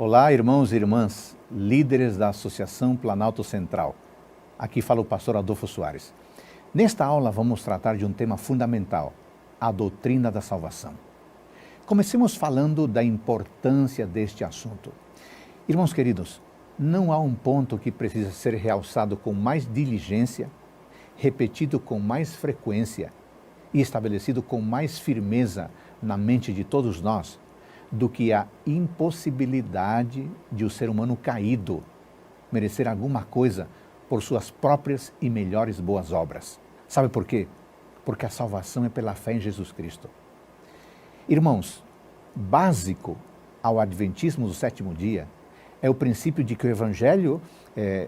Olá, irmãos e irmãs, líderes da Associação Planalto Central. Aqui fala o pastor Adolfo Soares. Nesta aula vamos tratar de um tema fundamental, a doutrina da salvação. Comecemos falando da importância deste assunto. Irmãos queridos, não há um ponto que precisa ser realçado com mais diligência, repetido com mais frequência e estabelecido com mais firmeza na mente de todos nós, do que a impossibilidade de o ser humano caído merecer alguma coisa por suas próprias e melhores boas obras. Sabe por quê? Porque a salvação é pela fé em Jesus Cristo. Irmãos, básico ao adventismo do sétimo dia é o princípio de que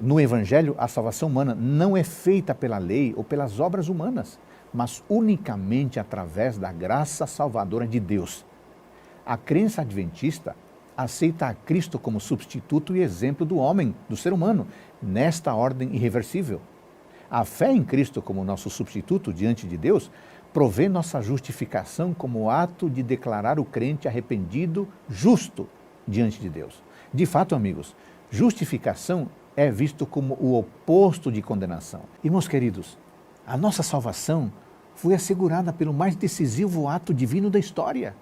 no Evangelho a salvação humana não é feita pela lei ou pelas obras humanas, mas unicamente através da graça salvadora de Deus. A crença adventista aceita a Cristo como substituto e exemplo do homem, do ser humano, nesta ordem irreversível. A fé em Cristo como nosso substituto diante de Deus provê nossa justificação como ato de declarar o crente arrependido, justo diante de Deus. De fato, amigos, justificação é visto como o oposto de condenação. Irmãos queridos, a nossa salvação foi assegurada pelo mais decisivo ato divino da história,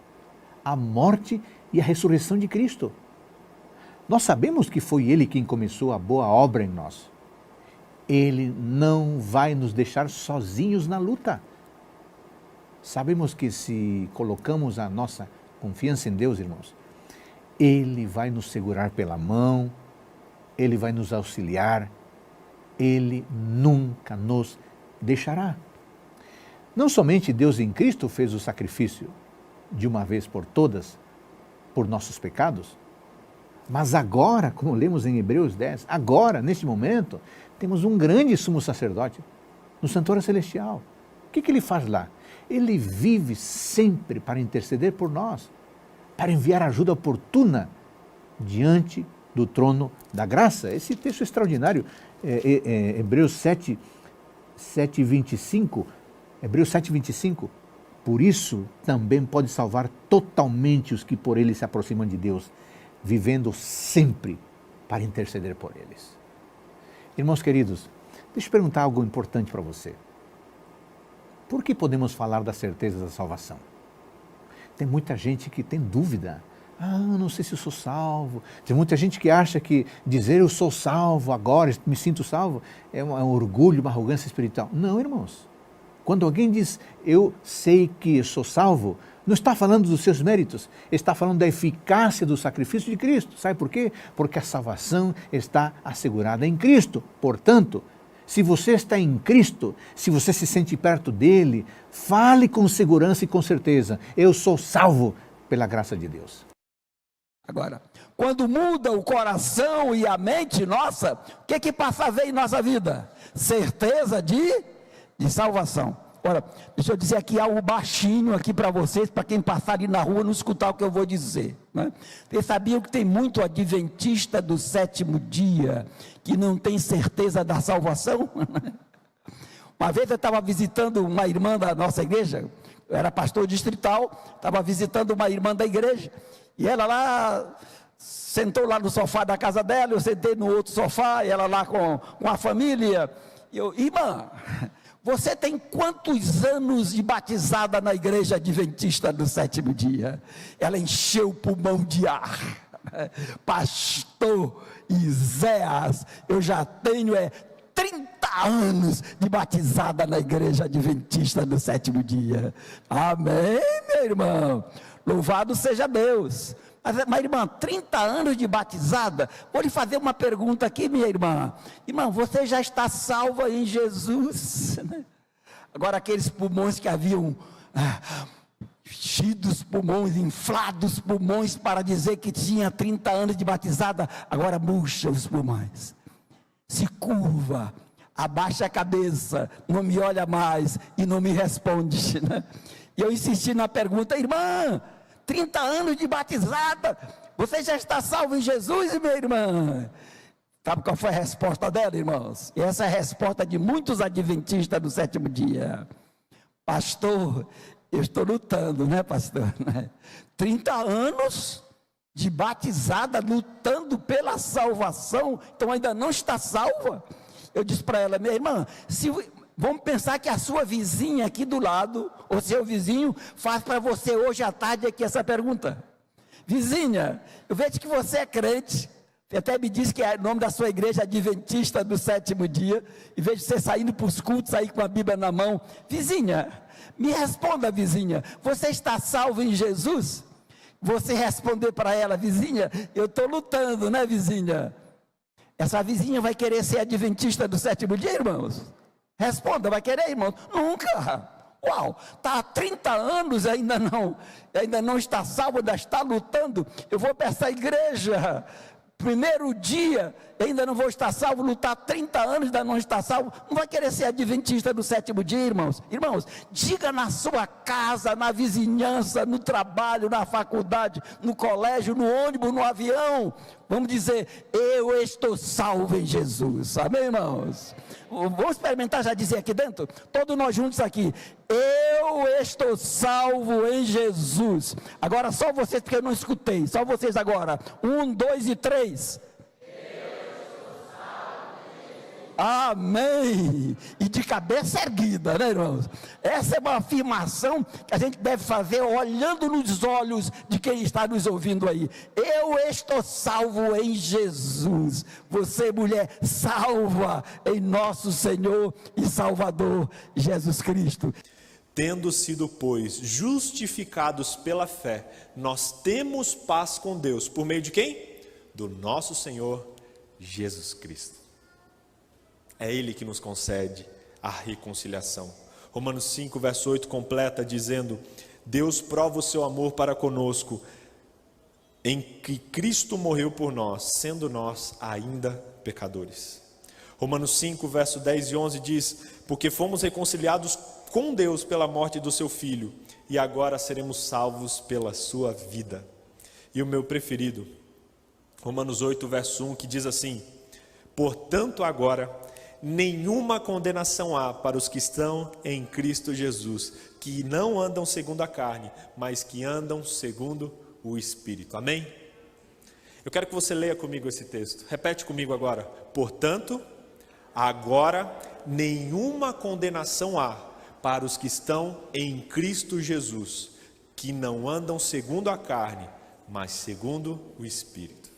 a morte e a ressurreição de Cristo. Nós sabemos que foi Ele quem começou a boa obra em nós. Ele não vai nos deixar sozinhos na luta. Sabemos que se colocamos a nossa confiança em Deus, irmãos, Ele vai nos segurar pela mão, Ele vai nos auxiliar, Ele nunca nos deixará. Não somente Deus em Cristo fez o sacrifício de uma vez por todas, por nossos pecados, mas agora, como lemos em Hebreus 10, agora, neste momento, temos um grande sumo sacerdote no santuário celestial. O que ele faz lá? Ele vive sempre para interceder por nós, para enviar ajuda oportuna diante do trono da graça. Esse texto extraordinário, Hebreus 7:25, Hebreus 7:25, por isso também pode salvar totalmente os que por ele se aproximam de Deus, vivendo sempre para interceder por eles. Irmãos queridos, deixa eu perguntar algo importante para você. Por que podemos falar da certeza da salvação? Tem muita gente que tem dúvida. Não sei se eu sou salvo. Tem muita gente que acha que dizer eu sou salvo agora, me sinto salvo, é um orgulho, uma arrogância espiritual. Não, irmãos. Quando alguém diz, eu sei que eu sou salvo, não está falando dos seus méritos, está falando da eficácia do sacrifício de Cristo. Sabe por quê? Porque a salvação está assegurada em Cristo. Portanto, se você está em Cristo, se você se sente perto dele, fale com segurança e com certeza, eu sou salvo pela graça de Deus. Agora, quando muda o coração e a mente nossa, o que passa a ver em nossa vida? Certeza de salvação. Ora, deixa eu dizer aqui algo baixinho aqui para vocês, para quem passar ali na rua não escutar o que eu vou dizer, né? Vocês sabiam que tem muito adventista do sétimo dia que não tem certeza da salvação? Uma vez eu estava visitando uma irmã da nossa igreja, eu era pastor distrital, estava visitando uma irmã da igreja, e ela lá sentou lá no sofá da casa dela, eu sentei no outro sofá, e ela lá com a família, e eu, irmã, você tem quantos anos de batizada na igreja adventista do sétimo dia? Ela encheu o pulmão de ar. Pastor Iséas, eu já tenho 30 anos de batizada na igreja adventista do sétimo dia. Amém, meu irmão? Louvado seja Deus. Mas irmã, 30 anos de batizada, vou lhe fazer uma pergunta aqui, minha irmã. Irmã, você já está salva em Jesus? Agora aqueles pulmões que haviam enchidos pulmões, inflados pulmões para dizer que tinha 30 anos de batizada, agora murcha os pulmões. Se curva, abaixa a cabeça, não me olha mais e não me responde, né? E eu insisti na pergunta, irmã, 30 anos de batizada, você já está salvo em Jesus, minha irmã? Sabe qual foi a resposta dela, irmãos? E essa é a resposta de muitos adventistas do sétimo dia. Pastor, eu estou lutando, né, pastor? 30 anos de batizada, lutando pela salvação, então ainda não está salva. Eu disse para ela: minha irmã, vamos pensar que a sua vizinha aqui do lado, ou seu vizinho, faz para você hoje à tarde aqui essa pergunta: vizinha, eu vejo que você é crente, até me disse que é o nome da sua igreja Adventista do Sétimo Dia, e vejo você saindo para os cultos aí com a Bíblia na mão. Vizinha, me responda, vizinha, você está salvo em Jesus? Você responder para ela: vizinha, eu estou lutando, né, vizinha? Essa vizinha vai querer ser adventista do sétimo dia, irmãos? Responda, vai querer, irmãos? Nunca. Uau, está há 30 anos e ainda não está salvo, ainda está lutando. Eu vou para essa igreja, primeiro dia, ainda não vou estar salvo, lutar 30 anos, ainda não está salvo. Não vai querer ser adventista do sétimo dia, irmãos? Irmãos, diga na sua casa, na vizinhança, no trabalho, na faculdade, no colégio, no ônibus, no avião. Vamos dizer: eu estou salvo em Jesus. Amém, irmãos? Vamos experimentar já dizer aqui dentro? Todos nós juntos aqui: eu estou salvo em Jesus. Agora só vocês, porque eu não escutei. Só vocês agora. 1, 2 e 3. Amém, e de cabeça erguida, né, irmãos? Essa é uma afirmação que a gente deve fazer olhando nos olhos de quem está nos ouvindo aí. Eu estou salvo em Jesus. Você, mulher, salva em nosso Senhor e Salvador Jesus Cristo. Tendo sido, pois, justificados pela fé, nós temos paz com Deus, por meio de quem? Do nosso Senhor Jesus Cristo. É Ele que nos concede a reconciliação. Romanos 5, verso 8 completa dizendo: Deus prova o seu amor para conosco, em que Cristo morreu por nós, sendo nós ainda pecadores. Romanos 5, verso 10 e 11 diz: porque fomos reconciliados com Deus pela morte do seu Filho, e agora seremos salvos pela sua vida. E o meu preferido, Romanos 8, verso 1, que diz assim: portanto agora nenhuma condenação há para os que estão em Cristo Jesus, que não andam segundo a carne, mas que andam segundo o Espírito. Amém? Eu quero que você leia comigo esse texto. Repete comigo agora. Portanto, agora nenhuma condenação há para os que estão em Cristo Jesus, que não andam segundo a carne, mas segundo o Espírito.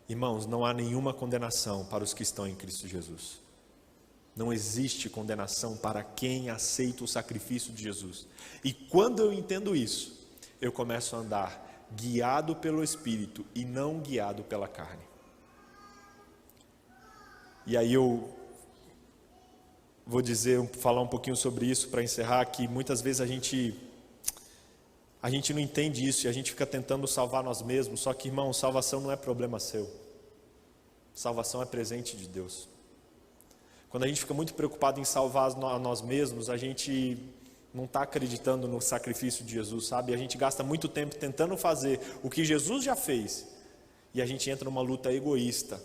Irmãos, não há nenhuma condenação para os que estão em Cristo Jesus. Não existe condenação para quem aceita o sacrifício de Jesus. E quando eu entendo isso, eu começo a andar guiado pelo Espírito e não guiado pela carne. E aí eu vou falar um pouquinho sobre isso para encerrar, que muitas vezes a gente não entende isso e a gente fica tentando salvar nós mesmos. Só que, irmão, salvação não é problema seu. Salvação é presente de Deus. Quando a gente fica muito preocupado em salvar nós mesmos, a gente não está acreditando no sacrifício de Jesus, sabe? A gente gasta muito tempo tentando fazer o que Jesus já fez, e a gente entra numa luta egoísta,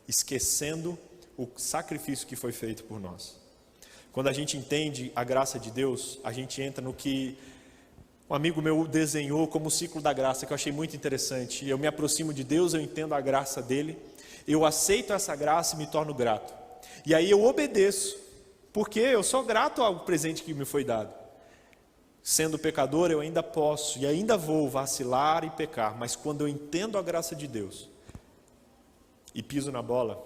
esquecendo o sacrifício que foi feito por nós. Quando a gente entende a graça de Deus, a gente entra no que um amigo meu desenhou como o ciclo da graça, que eu achei muito interessante. Eu me aproximo de Deus, eu entendo a graça dele, eu aceito essa graça e me torno grato. E aí eu obedeço, porque eu sou grato ao presente que me foi dado. Sendo pecador, eu ainda posso e ainda vou vacilar e pecar, mas quando eu entendo a graça de Deus e piso na bola,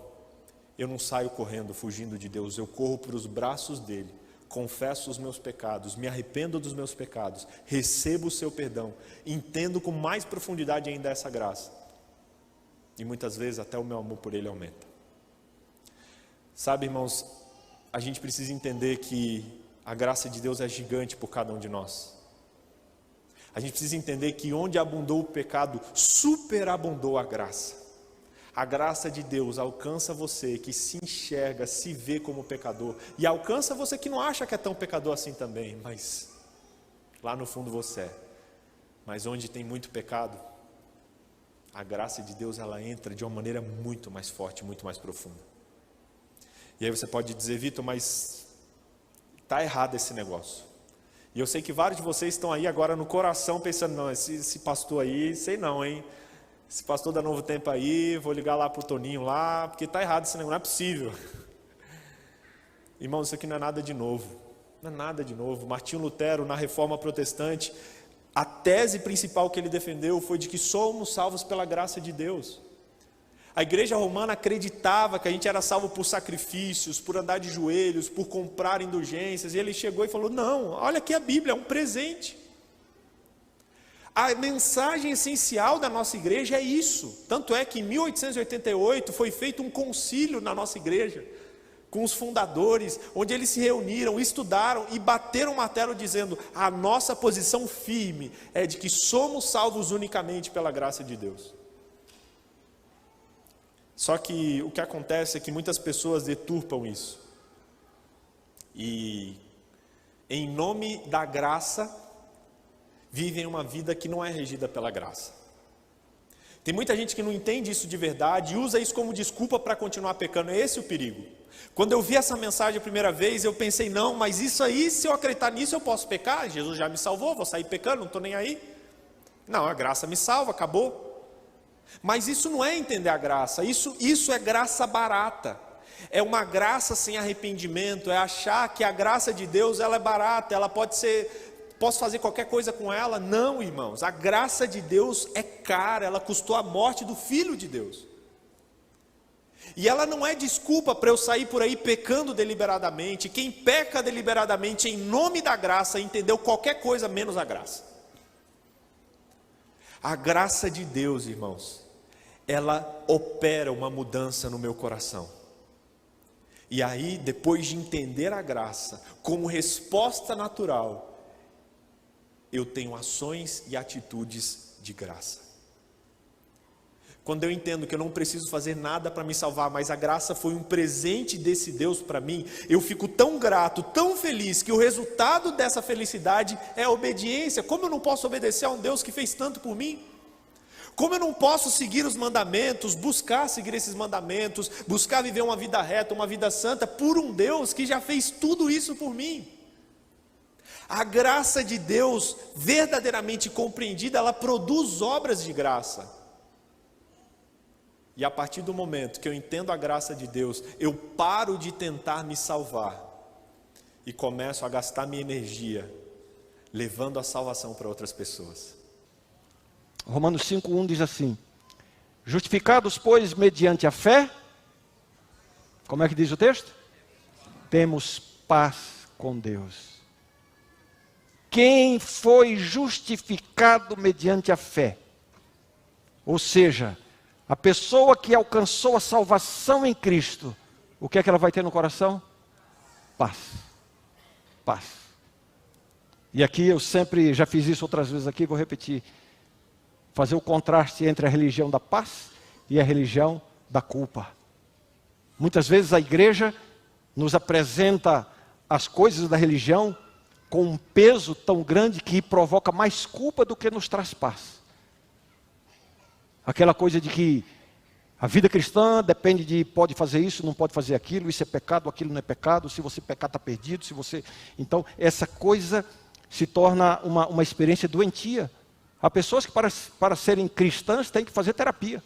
eu não saio correndo, fugindo de Deus, eu corro para os braços dele, confesso os meus pecados, me arrependo dos meus pecados, recebo o seu perdão, entendo com mais profundidade ainda essa graça, e muitas vezes até o meu amor por ele aumenta. Sabe, irmãos, a gente precisa entender que a graça de Deus é gigante por cada um de nós. A gente precisa entender que onde abundou o pecado, superabundou a graça. A graça de Deus alcança você que se enxerga, se vê como pecador, e alcança você que não acha que é tão pecador assim também, mas lá no fundo você é. Mas onde tem muito pecado, a graça de Deus ela entra de uma maneira muito mais forte, muito mais profunda. E aí você pode dizer: Vitor, mas está errado esse negócio. E eu sei que vários de vocês estão aí agora no coração pensando, não, esse pastor aí, sei não, hein? Esse pastor da Novo Tempo aí, vou ligar lá para o Toninho lá, porque está errado esse negócio, não é possível. Irmãos, isso aqui não é nada de novo. Não é nada de novo. Martinho Lutero, na Reforma Protestante, a tese principal que ele defendeu foi de que somos salvos pela graça de Deus. A igreja romana acreditava que a gente era salvo por sacrifícios, por andar de joelhos, por comprar indulgências. E ele chegou e falou, não, olha aqui a Bíblia, é um presente. A mensagem essencial da nossa igreja é isso. Tanto é que em 1888 foi feito um concílio na nossa igreja, com os fundadores, onde eles se reuniram, estudaram e bateram o martelo dizendo, a nossa posição firme é de que somos salvos unicamente pela graça de Deus. Só que o que acontece é que muitas pessoas deturpam isso. E em nome da graça, vivem uma vida que não é regida pela graça. Tem muita gente que não entende isso de verdade e usa isso como desculpa para continuar pecando. É esse o perigo. Quando eu vi essa mensagem a primeira vez, eu pensei, não, mas isso aí, se eu acreditar nisso, eu posso pecar? Jesus já me salvou, vou sair pecando, não estou nem aí. Não, a graça me salva, acabou. Mas isso não é entender a graça, isso é graça barata. É uma graça sem arrependimento, é achar que a graça de Deus ela é barata, ela pode ser, posso fazer qualquer coisa com ela. Não, irmãos, a graça de Deus é cara, ela custou a morte do Filho de Deus. E ela não é desculpa para eu sair por aí pecando deliberadamente. Quem peca deliberadamente em nome da graça entendeu qualquer coisa menos a graça. A graça de Deus, irmãos, ela opera uma mudança no meu coração. E aí, depois de entender a graça, como resposta natural, eu tenho ações e atitudes de graça. Quando eu entendo que eu não preciso fazer nada para me salvar, mas a graça foi um presente desse Deus para mim, eu fico tão grato, tão feliz, que o resultado dessa felicidade é a obediência. Como eu não posso obedecer a um Deus que fez tanto por mim? Como eu não posso seguir os mandamentos, buscar seguir esses mandamentos, buscar viver uma vida reta, uma vida santa, por um Deus que já fez tudo isso por mim? A graça de Deus, verdadeiramente compreendida, ela produz obras de graça. E a partir do momento que eu entendo a graça de Deus, eu paro de tentar me salvar e começo a gastar minha energia levando a salvação para outras pessoas. Romanos 5:1 diz assim: justificados, pois, mediante a fé, como é que diz o texto? Temos paz com Deus. Quem foi justificado mediante a fé, ou seja, a pessoa que alcançou a salvação em Cristo, o que é que ela vai ter no coração? Paz. Paz. E aqui eu sempre, já fiz isso outras vezes aqui, vou repetir. Fazer o contraste entre a religião da paz e a religião da culpa. Muitas vezes a igreja nos apresenta as coisas da religião com um peso tão grande que provoca mais culpa do que nos traz paz. Aquela coisa de que a vida cristã depende de pode fazer isso, não pode fazer aquilo, isso é pecado, aquilo não é pecado, se você pecar está perdido, se você... Então essa coisa se torna uma experiência doentia. Há pessoas que para serem cristãs têm que fazer terapia.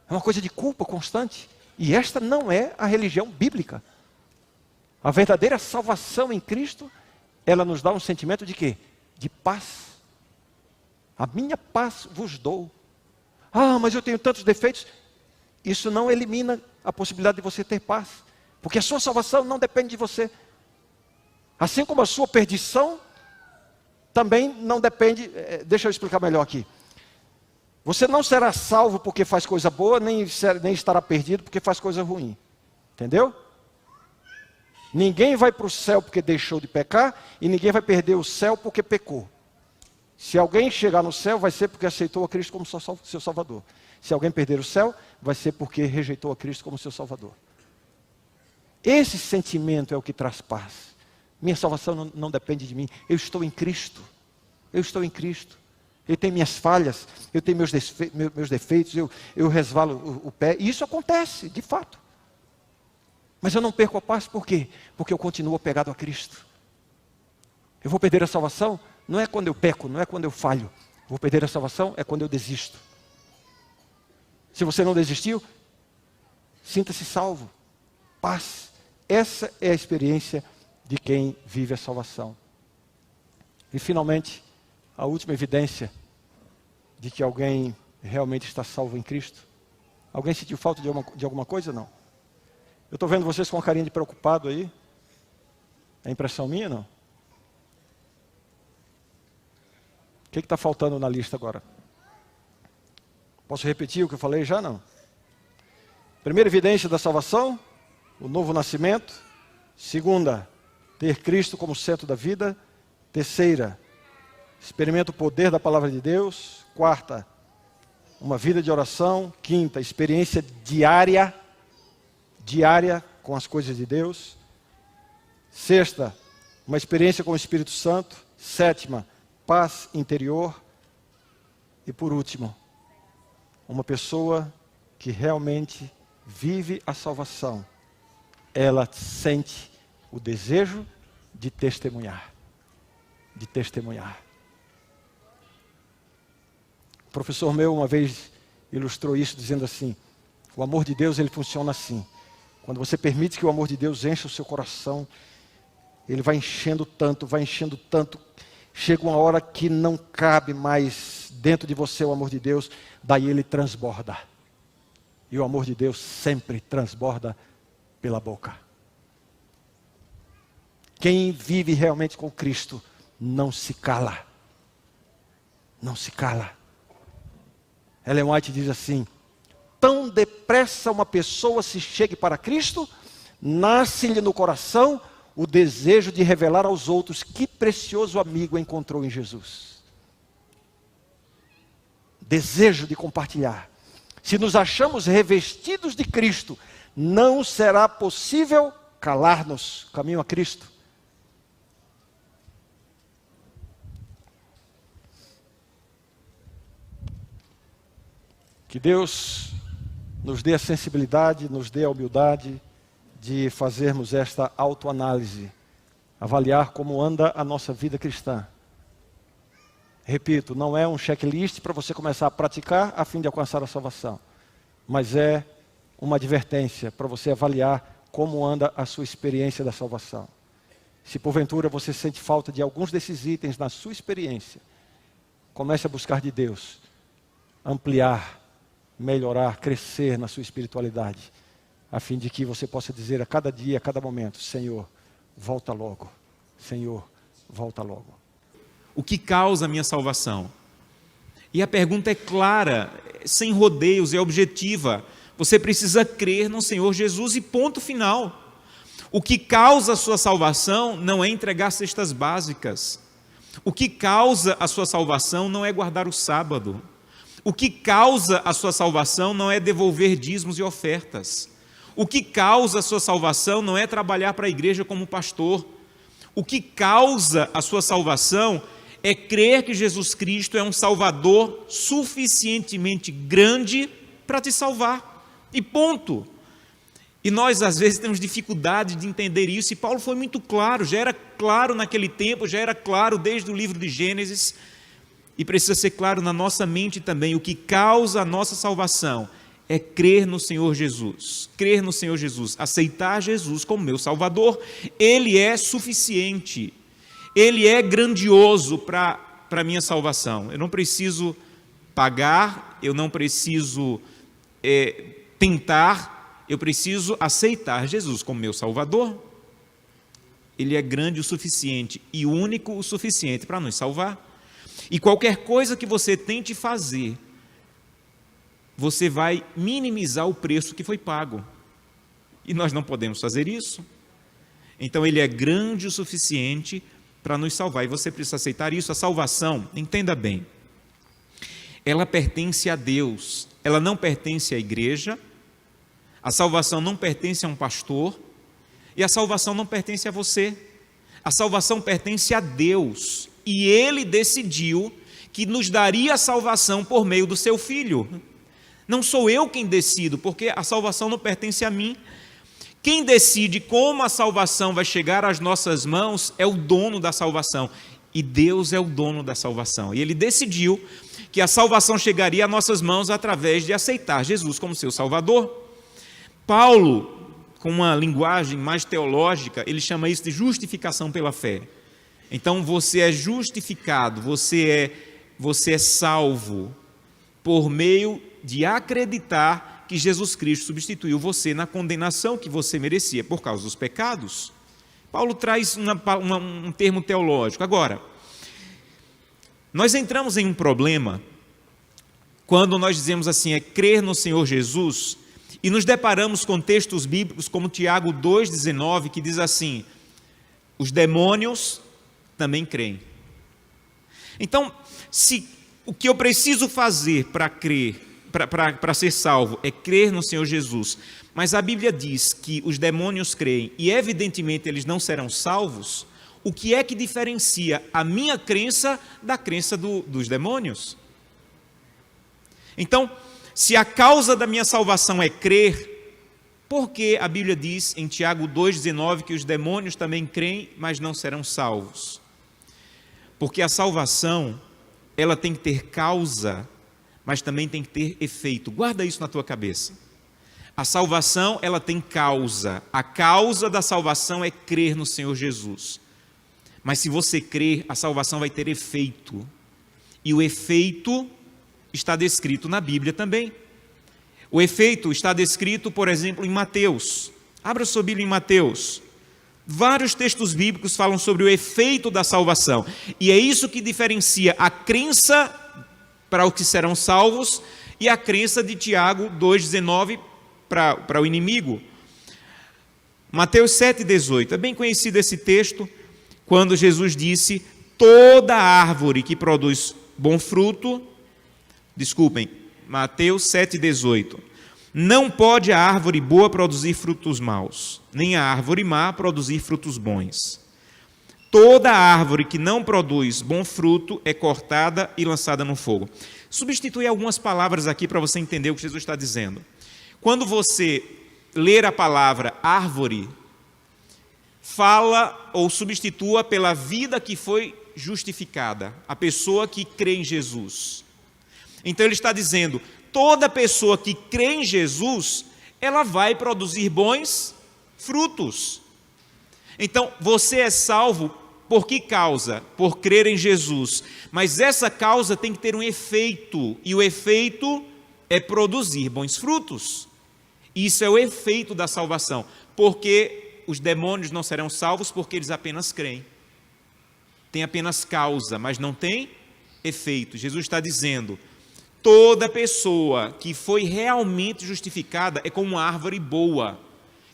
É uma coisa de culpa constante. E esta não é a religião bíblica. A verdadeira salvação em Cristo, ela nos dá um sentimento de quê? De paz. A minha paz vos dou. Ah, mas eu tenho tantos defeitos. Isso não elimina a possibilidade de você ter paz. Porque a sua salvação não depende de você. Assim como a sua perdição também não depende... Deixa eu explicar melhor aqui. Você não será salvo porque faz coisa boa, nem estará perdido porque faz coisa ruim. Entendeu? Ninguém vai para o céu porque deixou de pecar, e ninguém vai perder o céu porque pecou. Se alguém chegar no céu, vai ser porque aceitou a Cristo como seu Salvador. Se alguém perder o céu, vai ser porque rejeitou a Cristo como seu Salvador. Esse sentimento é o que traz paz. Minha salvação não depende de mim. Eu estou em Cristo. Eu estou em Cristo. Ele tem minhas falhas, eu tenho meus defeitos, eu resvalo o pé. E isso acontece, de fato. Mas eu não perco a paz, por quê? Porque eu continuo apegado a Cristo. Eu vou perder a salvação não é quando eu peco, não é quando eu falho. Eu vou perder a salvação é quando eu desisto. Se você não desistiu, sinta-se salvo. Paz. Essa é a experiência de quem vive a salvação. E finalmente, a última evidência de que alguém realmente está salvo em Cristo. Alguém sentiu falta de alguma coisa? Não. Eu estou vendo vocês com uma carinha de preocupado aí. É impressão minha, não? O que está faltando na lista agora? Posso repetir o que eu falei já? Não. Primeira evidência da salvação, o novo nascimento. Segunda, ter Cristo como centro da vida. Terceira, experimenta o poder da palavra de Deus. Quarta, uma vida de oração. Quinta, experiência diária com as coisas de Deus. Sexta, uma experiência com o Espírito Santo. Sétima, paz interior. E por último, uma pessoa que realmente vive a salvação, ela sente o desejo de testemunhar. De testemunhar. O professor meu uma vez ilustrou isso dizendo assim: o amor de Deus, ele funciona assim. Quando você permite que o amor de Deus encha o seu coração, ele vai enchendo tanto, chega uma hora que não cabe mais dentro de você o amor de Deus, daí ele transborda. E o amor de Deus sempre transborda pela boca. Quem vive realmente com Cristo não se cala. Não se cala. Ellen White diz assim: tão depressa uma pessoa se chegue para Cristo, nasce-lhe no coração o desejo de revelar aos outros que precioso amigo encontrou em Jesus. Desejo de compartilhar. Se nos achamos revestidos de Cristo, não será possível calar-nos. Caminho a Cristo. Que Deus nos dê a sensibilidade, nos dê a humildade de fazermos esta autoanálise, avaliar como anda a nossa vida cristã. Repito, não é um checklist para você começar a praticar a fim de alcançar a salvação, mas é uma advertência para você avaliar como anda a sua experiência da salvação. Se porventura você sente falta de alguns desses itens na sua experiência, comece a buscar de Deus, ampliar, melhorar, crescer na sua espiritualidade, a fim de que você possa dizer a cada dia, a cada momento: Senhor, volta logo. Senhor, volta logo. O que causa a minha salvação? E a pergunta é clara, sem rodeios, é objetiva. Você precisa crer no Senhor Jesus e ponto final. O que causa a sua salvação não é entregar cestas básicas. O que causa a sua salvação não é guardar o sábado. O que causa a sua salvação não é devolver dízimos e ofertas. O que causa a sua salvação não é trabalhar para a igreja como pastor. O que causa a sua salvação é crer que Jesus Cristo é um Salvador suficientemente grande para te salvar. E ponto. E nós às vezes temos dificuldade de entender isso, e Paulo foi muito claro, já era claro naquele tempo, já era claro desde o livro de Gênesis, e precisa ser claro na nossa mente também. O que causa a nossa salvação é crer no Senhor Jesus, crer no Senhor Jesus, aceitar Jesus como meu Salvador. Ele é suficiente, Ele é grandioso para a minha salvação. Eu não preciso pagar, eu não preciso tentar, eu preciso aceitar Jesus como meu Salvador. Ele é grande o suficiente e único o suficiente para nos salvar. E qualquer coisa que você tente fazer, você vai minimizar o preço que foi pago. E nós não podemos fazer isso. Então ele é grande o suficiente para nos salvar. E você precisa aceitar isso. A salvação, entenda bem, ela pertence a Deus. Ela não pertence à igreja. A salvação não pertence a um pastor. E a salvação não pertence a você. A salvação pertence a Deus. E Ele decidiu que nos daria a salvação por meio do seu Filho. Não sou eu quem decido, porque a salvação não pertence a mim. Quem decide como a salvação vai chegar às nossas mãos é o dono da salvação. E Deus é o dono da salvação. E Ele decidiu que a salvação chegaria às nossas mãos através de aceitar Jesus como seu Salvador. Paulo, com uma linguagem mais teológica, ele chama isso de justificação pela fé. Então você é justificado, você é salvo por meio de acreditar que Jesus Cristo substituiu você na condenação que você merecia por causa dos pecados. Paulo traz um termo teológico. Agora, nós entramos em um problema quando nós dizemos assim, é crer no Senhor Jesus, e nos deparamos com textos bíblicos como Tiago 2,19, que diz assim, os demônios também creem. Então, se o que eu preciso fazer para crer, para ser salvo, é crer no Senhor Jesus, mas a Bíblia diz que os demônios creem e evidentemente eles não serão salvos, o que é que diferencia a minha crença da crença dos demônios? Então, se a causa da minha salvação é crer, por que a Bíblia diz em Tiago 2,19 que os demônios também creem, mas não serão salvos? Porque a salvação, ela tem que ter causa, mas também tem que ter efeito. Guarda isso na tua cabeça. A salvação, ela tem causa. A causa da salvação é crer no Senhor Jesus. Mas se você crer, a salvação vai ter efeito. E o efeito está descrito na Bíblia também. O efeito está descrito, por exemplo, em Mateus. Abra sua Bíblia em Mateus. Vários textos bíblicos falam sobre o efeito da salvação. E é isso que diferencia a crença para os que serão salvos e a crença de Tiago 2,19 para o inimigo. Mateus 7,18. É bem conhecido esse texto, quando Jesus disse, toda árvore que produz bom fruto, Mateus 7,18. Não pode a árvore boa produzir frutos maus, nem a árvore má produzir frutos bons. Toda árvore que não produz bom fruto é cortada e lançada no fogo. Substitui algumas palavras aqui para você entender o que Jesus está dizendo. Quando você ler a palavra árvore, fala ou substitua pela vida que foi justificada, a pessoa que crê em Jesus. Então ele está dizendo, toda pessoa que crê em Jesus, ela vai produzir bons frutos. Então, você é salvo por que causa? Por crer em Jesus. Mas essa causa tem que ter um efeito, e o efeito é produzir bons frutos. Isso é o efeito da salvação, porque os demônios não serão salvos porque eles apenas creem. Tem apenas causa, mas não tem efeito. Jesus está dizendo, toda pessoa que foi realmente justificada é como uma árvore boa,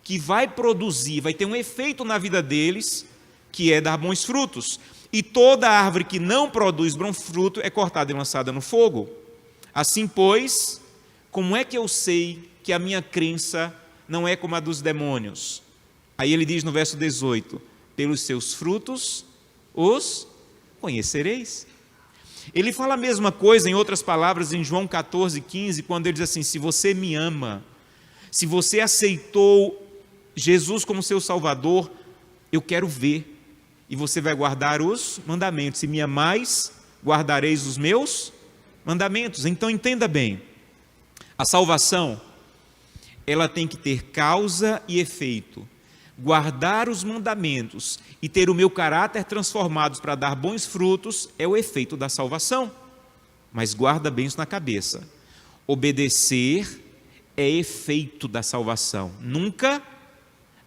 que vai produzir, vai ter um efeito na vida deles, que é dar bons frutos. E toda árvore que não produz bom fruto é cortada e lançada no fogo. Assim, pois, como é que eu sei que a minha crença não é como a dos demônios? Aí ele diz no verso 18, pelos seus frutos os conhecereis. Ele fala a mesma coisa, em outras palavras, em João 14,15, quando ele diz assim, se você me ama, se você aceitou Jesus como seu Salvador, eu quero ver, e você vai guardar os mandamentos. Se me amais, guardareis os meus mandamentos. Então entenda bem, a salvação, ela tem que ter causa e efeito. Guardar os mandamentos e ter o meu caráter transformado para dar bons frutos é o efeito da salvação. Mas guarda bem isso na cabeça. Obedecer é efeito da salvação, nunca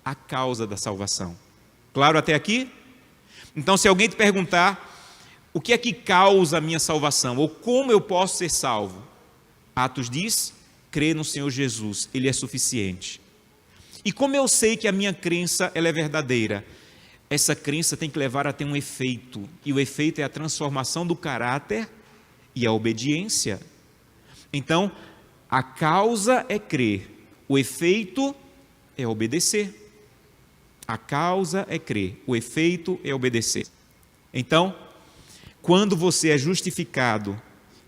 a causa da salvação. Claro até aqui? Então, se alguém te perguntar o que é que causa a minha salvação, ou como eu posso ser salvo, Atos diz, crê no Senhor Jesus, Ele é suficiente. E como eu sei que a minha crença ela é verdadeira? Essa crença tem que levar a ter um efeito, e o efeito é a transformação do caráter e a obediência. Então, a causa é crer, o efeito é obedecer. A causa é crer, o efeito é obedecer. Então, quando você é justificado,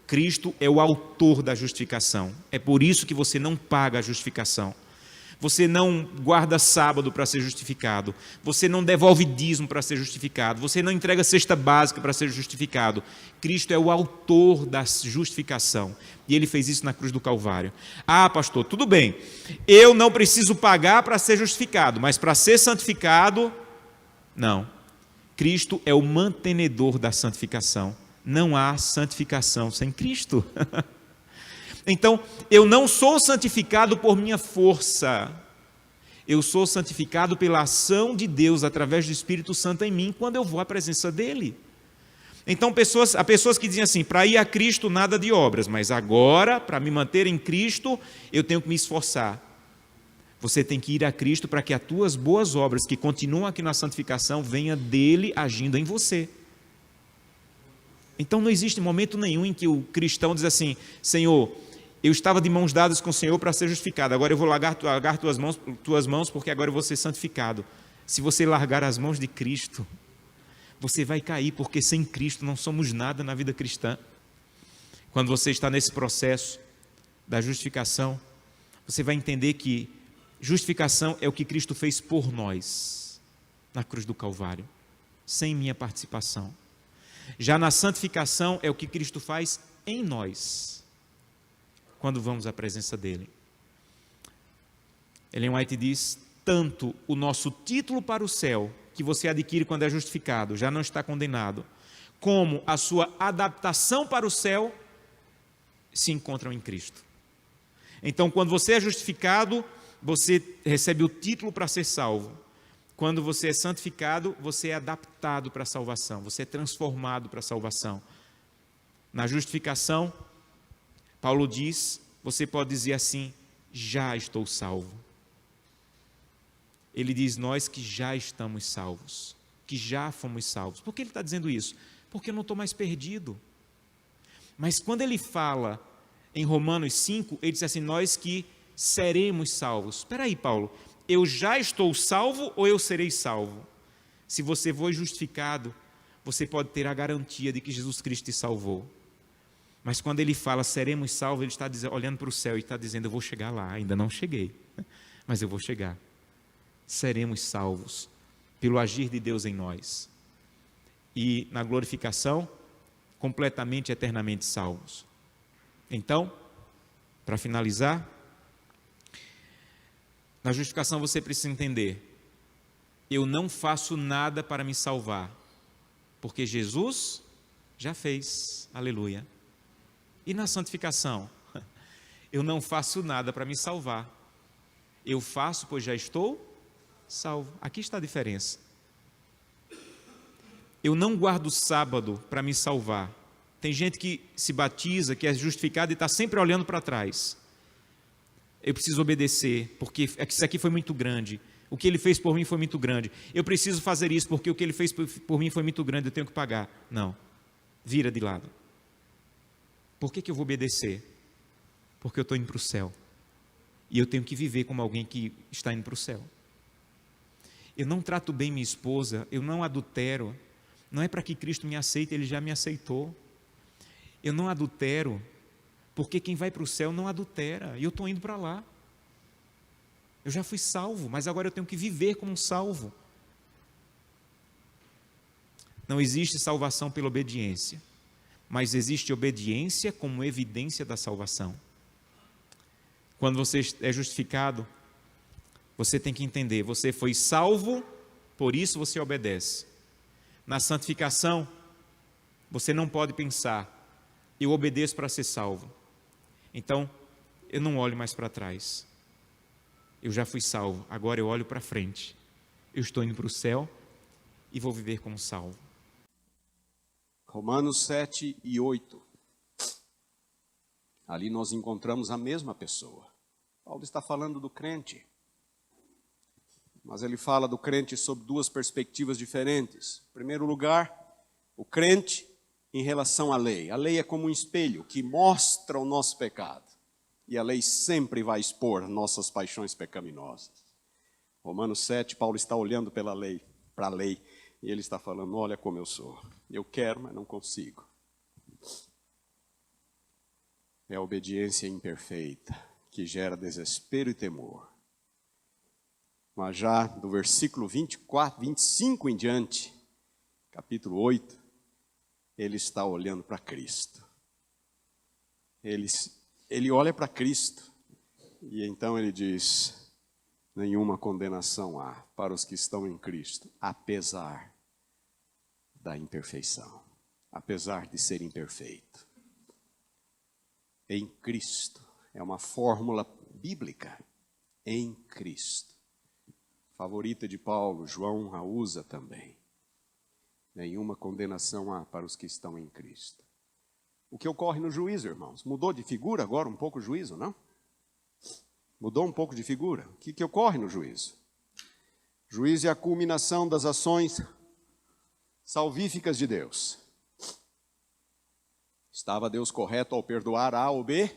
Cristo é o autor da justificação. É por isso que você não paga a justificação. Você não guarda sábado para ser justificado. Você não devolve dízimo para ser justificado. Você não entrega cesta básica para ser justificado. Cristo é o autor da justificação. E Ele fez isso na cruz do Calvário. Ah, pastor, tudo bem. Eu não preciso pagar para ser justificado, mas para ser santificado, não. Cristo é o mantenedor da santificação. Não há santificação sem Cristo. Então, eu não sou santificado por minha força. Eu sou santificado pela ação de Deus através do Espírito Santo em mim quando eu vou à presença dEle. Então, há pessoas que dizem assim, para ir a Cristo nada de obras, mas agora, para me manter em Cristo, eu tenho que me esforçar. Você tem que ir a Cristo para que as tuas boas obras, que continuam aqui na santificação, venham dEle agindo em você. Então, não existe momento nenhum em que o cristão diz assim, Senhor, eu estava de mãos dadas com o Senhor para ser justificado, agora eu vou largar tuas mãos porque agora eu vou ser santificado. Se você largar as mãos de Cristo, você vai cair, porque sem Cristo não somos nada na vida cristã. Quando você está nesse processo da justificação, você vai entender que justificação é o que Cristo fez por nós, na cruz do Calvário, sem minha participação. Já na santificação é o que Cristo faz em nós, quando vamos à presença dEle. Ellen White diz, tanto o nosso título para o céu, que você adquire quando é justificado, já não está condenado, como a sua adaptação para o céu, se encontram em Cristo. Então, quando você é justificado, você recebe o título para ser salvo. Quando você é santificado, você é adaptado para a salvação, você é transformado para a salvação. Na justificação, Paulo diz, você pode dizer assim, já estou salvo. Ele diz, nós que já estamos salvos, que já fomos salvos. Por que ele está dizendo isso? Porque eu não estou mais perdido. Mas quando ele fala em Romanos 5, ele diz assim, nós que seremos salvos. Espera aí, Paulo, eu já estou salvo ou eu serei salvo? Se você for justificado, você pode ter a garantia de que Jesus Cristo te salvou. Mas quando ele fala, seremos salvos, ele está olhando para o céu e está dizendo, eu vou chegar lá, ainda não cheguei, mas eu vou chegar. Seremos salvos pelo agir de Deus em nós. E na glorificação, completamente, eternamente salvos. Então, para finalizar, na justificação você precisa entender, eu não faço nada para me salvar, porque Jesus já fez, aleluia. E na santificação, eu não faço nada para me salvar, eu faço pois já estou salvo. Aqui está a diferença. Eu não guardo o sábado para me salvar. Tem gente que se batiza, que é justificado e está sempre olhando para trás. Eu preciso obedecer, porque isso aqui foi muito grande. O que ele fez por mim foi muito grande. Eu preciso fazer isso, porque o que ele fez por mim foi muito grande, eu tenho que pagar. Não, vira de lado. Por que eu vou obedecer? Porque eu estou indo para o céu. E eu tenho que viver como alguém que está indo para o céu. Eu não trato bem minha esposa, eu não adultero. Não é para que Cristo me aceite, Ele já me aceitou. Eu não adultero, porque quem vai para o céu não adultera. E eu estou indo para lá. Eu já fui salvo, mas agora eu tenho que viver como um salvo. Não existe salvação pela obediência, mas existe obediência como evidência da salvação. Quando você é justificado, você tem que entender, você foi salvo, por isso você obedece. Na santificação, você não pode pensar, eu obedeço para ser salvo. Então, eu não olho mais para trás. Eu já fui salvo, agora eu olho para frente. Eu estou indo para o céu e vou viver como salvo. Romanos 7 e 8. Ali nós encontramos a mesma pessoa. Paulo está falando do crente. Mas ele fala do crente sob duas perspectivas diferentes. Em primeiro lugar, o crente em relação à lei. A lei é como um espelho que mostra o nosso pecado. E a lei sempre vai expor nossas paixões pecaminosas. Romanos 7, Paulo está olhando para a lei. E ele está falando, olha como eu sou. Eu quero, mas não consigo. É a obediência imperfeita que gera desespero e temor. mas já do versículo 24, 25 em diante, capítulo 8, ele está olhando para Cristo. Ele olha para Cristo e então ele diz: nenhuma condenação há para os que estão em Cristo, apesar da imperfeição, apesar de ser imperfeito. Em Cristo, é uma fórmula bíblica, em Cristo. Favorita de Paulo, João a usa também. Nenhuma condenação há para os que estão em Cristo. O que ocorre no juízo, irmãos? Mudou de figura agora um pouco o juízo, não? Mudou um pouco de figura. O que ocorre no juízo? Juízo é a culminação das ações salvíficas de Deus. Estava Deus correto ao perdoar A ou B?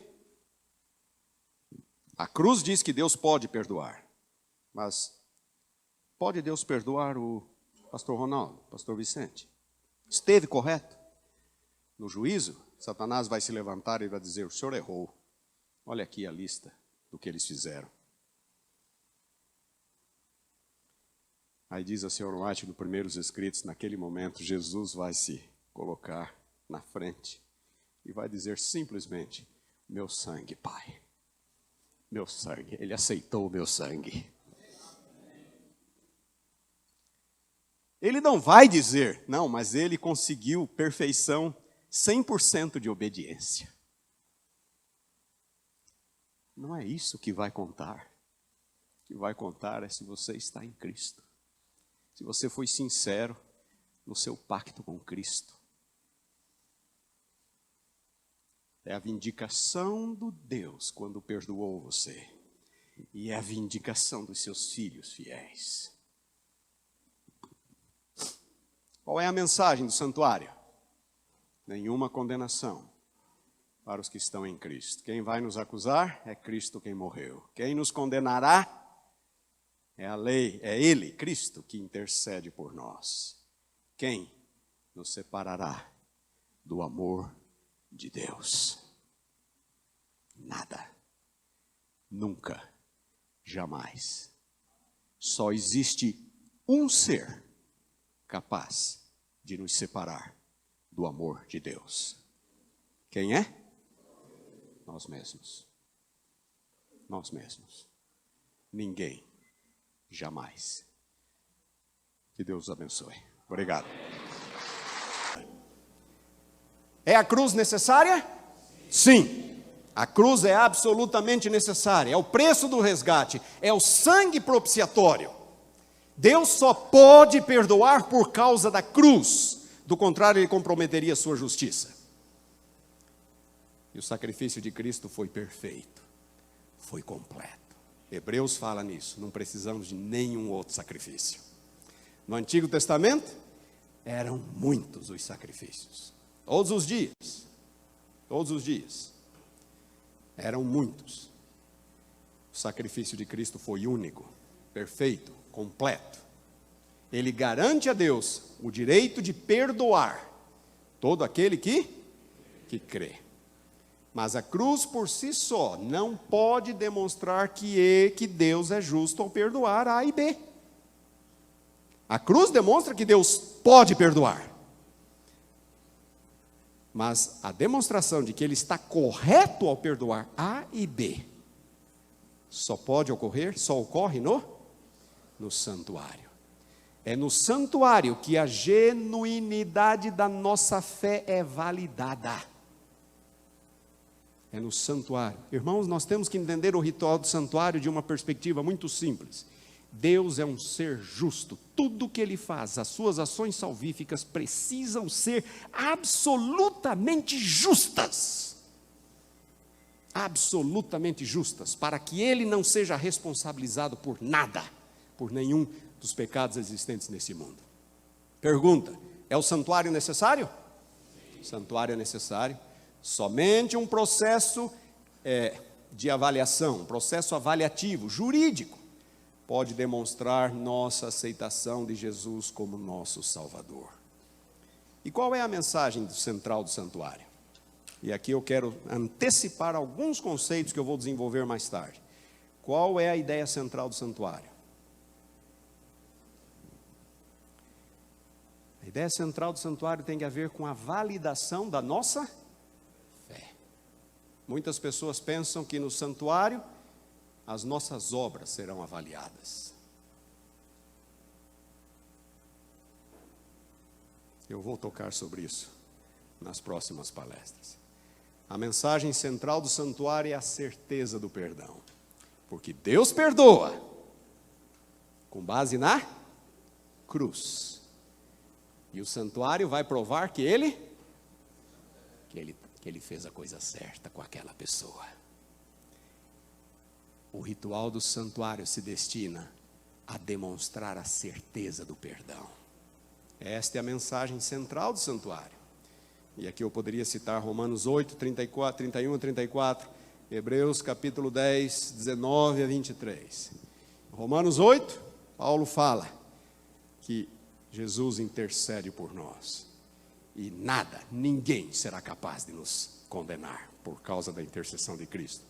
A cruz diz que Deus pode perdoar, mas pode Deus perdoar o pastor Ronaldo, pastor Vicente? Esteve correto? No juízo, Satanás vai se levantar e vai dizer: o senhor errou. Olha aqui a lista do que eles fizeram. Aí diz a senhora White, no Primeiros Escritos, naquele momento, Jesus vai se colocar na frente e vai dizer simplesmente: meu sangue, Pai. Meu sangue. Ele aceitou o meu sangue. Ele não vai dizer, não, mas ele conseguiu perfeição, 100% de obediência. Não é isso que vai contar. O que vai contar é se você está em Cristo. Se você foi sincero no seu pacto com Cristo. É a vindicação do Deus quando perdoou você. E é a vindicação dos seus filhos fiéis. Qual é a mensagem do santuário? Nenhuma condenação para os que estão em Cristo. Quem vai nos acusar é Cristo quem morreu. Quem nos condenará é a lei, é Ele, Cristo, que intercede por nós. Quem nos separará do amor de Deus? Nada. Nunca. Jamais. Só existe um ser capaz de nos separar do amor de Deus. Quem é? Nós mesmos. Nós mesmos. Ninguém. Jamais. Que Deus os abençoe. Obrigado. É a cruz necessária? Sim. A cruz é absolutamente necessária. É o preço do resgate. É o sangue propiciatório. Deus só pode perdoar por causa da cruz. Do contrário, ele comprometeria a sua justiça. E o sacrifício de Cristo foi perfeito. Foi completo. Hebreus fala nisso. Não precisamos de nenhum outro sacrifício. No Antigo Testamento, eram muitos os sacrifícios. Todos os dias. Todos os dias. Eram muitos. O sacrifício de Cristo foi único, perfeito, completo. Ele garante a Deus o direito de perdoar todo aquele que crê. Mas a cruz por si só não pode demonstrar que Deus é justo ao perdoar A e B. A cruz demonstra que Deus pode perdoar. Mas a demonstração de que Ele está correto ao perdoar A e B só ocorre no santuário. É no santuário que a genuinidade da nossa fé é validada. É no santuário. Irmãos, nós temos que entender o ritual do santuário de uma perspectiva muito simples. Deus é um ser justo. Tudo que Ele faz, as suas ações salvíficas precisam ser absolutamente justas. Absolutamente justas, para que Ele não seja responsabilizado por nada, por nenhum dos pecados existentes nesse mundo. Pergunta: é o santuário necessário? O santuário é necessário. Somente um processo de avaliação, um processo avaliativo, jurídico, pode demonstrar nossa aceitação de Jesus como nosso Salvador. E qual é a mensagem central do santuário? E aqui eu quero antecipar alguns conceitos que eu vou desenvolver mais tarde. Qual é a ideia central do santuário? A ideia central do santuário tem a ver com a validação da nossa fé. Muitas pessoas pensam que no santuário as nossas obras serão avaliadas. Eu vou tocar sobre isso nas próximas palestras. A mensagem central do santuário é a certeza do perdão. Porque Deus perdoa com base na cruz. E o santuário vai provar que ele fez a coisa certa com aquela pessoa. O ritual do santuário se destina a demonstrar a certeza do perdão. Esta é a mensagem central do santuário. E aqui eu poderia citar Romanos 8, 34, 31 a 34, Hebreus capítulo 10, 19 a 23. Romanos 8, Paulo fala que Jesus intercede por nós. E nada, ninguém será capaz de nos condenar por causa da intercessão de Cristo.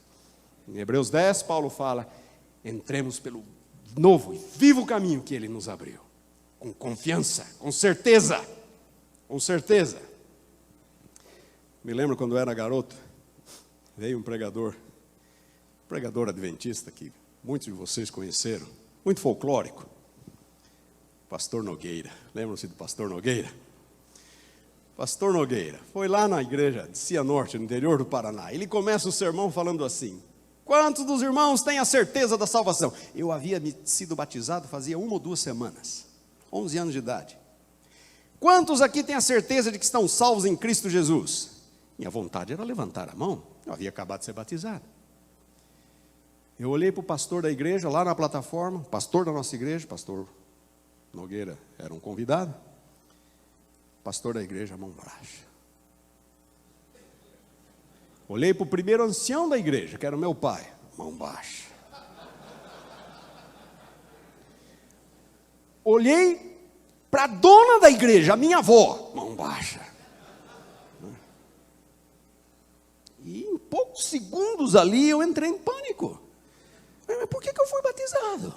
Em Hebreus 10, Paulo fala: entremos pelo novo e vivo caminho que Ele nos abriu. Com confiança, com certeza. Com certeza. Me lembro quando eu era garoto, veio um pregador adventista que muitos de vocês conheceram, muito folclórico. Pastor Nogueira, lembram-se do Pastor Nogueira? Pastor Nogueira foi lá na igreja de Cianorte, no interior do Paraná. Ele começa o sermão falando assim: quantos dos irmãos têm a certeza da salvação? Eu havia sido batizado fazia 1 ou 2 semanas, 11 anos de idade. Quantos aqui têm a certeza de que estão salvos em Cristo Jesus? Minha vontade era levantar a mão, eu havia acabado de ser batizado. Eu olhei para o pastor da igreja, lá na plataforma, pastor da nossa igreja, pastor Nogueira era um convidado, pastor da igreja, mão baixa. Olhei para o primeiro ancião da igreja, que era o meu pai, mão baixa. Olhei para a dona da igreja, a minha avó, mão baixa. E em poucos segundos ali eu entrei em pânico. Mas por que eu fui batizado?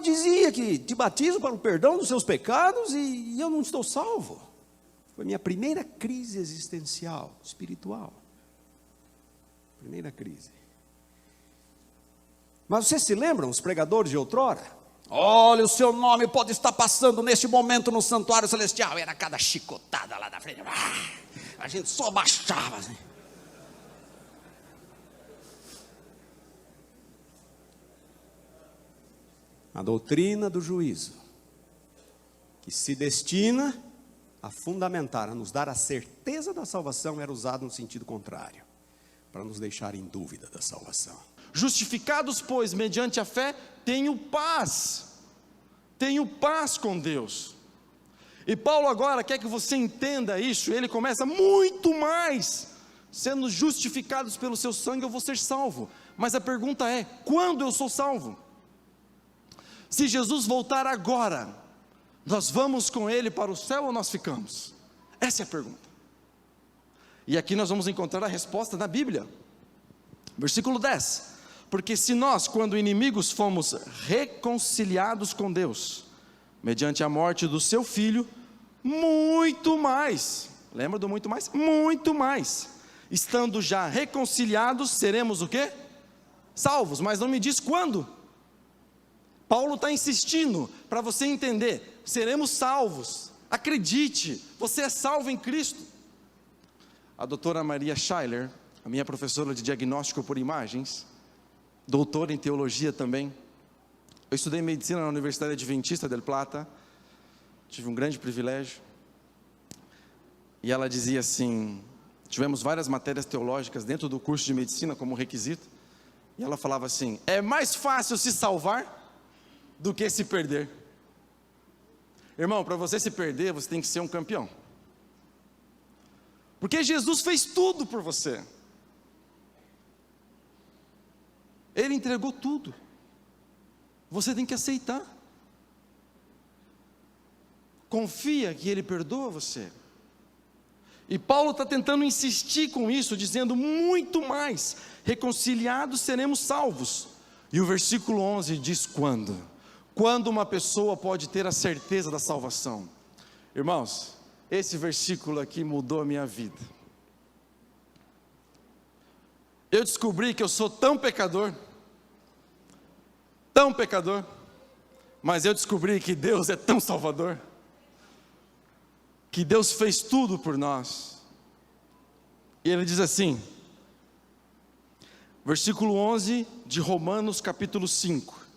Dizia que te batizo para o perdão dos seus pecados e eu não estou salvo. Foi minha primeira crise existencial, espiritual. Primeira crise. Mas vocês se lembram, os pregadores de outrora? Olha, o seu nome pode estar passando neste momento no santuário celestial. Era cada chicotada lá da frente. A gente só baixava assim. A doutrina do juízo, que se destina a fundamentar, a nos dar a certeza da salvação, era usada no sentido contrário, para nos deixar em dúvida da salvação. Justificados, pois, mediante a fé, tenho paz com Deus. E Paulo agora quer que você entenda isso. Ele começa muito mais, sendo justificados pelo seu sangue eu vou ser salvo. Mas a pergunta é, quando eu sou salvo? Se Jesus voltar agora, nós vamos com Ele para o céu ou nós ficamos? Essa é a pergunta. E aqui nós vamos encontrar a resposta na Bíblia. Versículo 10. Porque se nós, quando inimigos, fomos reconciliados com Deus, mediante a morte do seu Filho, muito mais, lembra do muito mais? Muito mais, estando já reconciliados, seremos o quê? Salvos, mas não me diz quando. Paulo está insistindo para você entender, seremos salvos, acredite, você é salvo em Cristo. A doutora Maria Schuyler, a minha professora de diagnóstico por imagens, doutora em teologia também, eu estudei medicina na Universidade Adventista del Plata, tive um grande privilégio, e ela dizia assim, tivemos várias matérias teológicas dentro do curso de medicina como requisito, e ela falava assim, é mais fácil se salvar do que se perder. Irmão, para você se perder, você tem que ser um campeão. Porque Jesus fez tudo por você. Ele entregou tudo. Você tem que aceitar. Confia que Ele perdoa você. E Paulo está tentando insistir com isso, dizendo muito mais. Reconciliados seremos salvos. E o versículo 11 diz quando? quando uma pessoa pode ter a certeza da salvação? Irmãos, esse versículo aqui mudou a minha vida. Eu descobri que eu sou tão pecador, mas eu descobri que Deus é tão salvador, que Deus fez tudo por nós. E ele diz assim, versículo 11 de Romanos capítulo 5: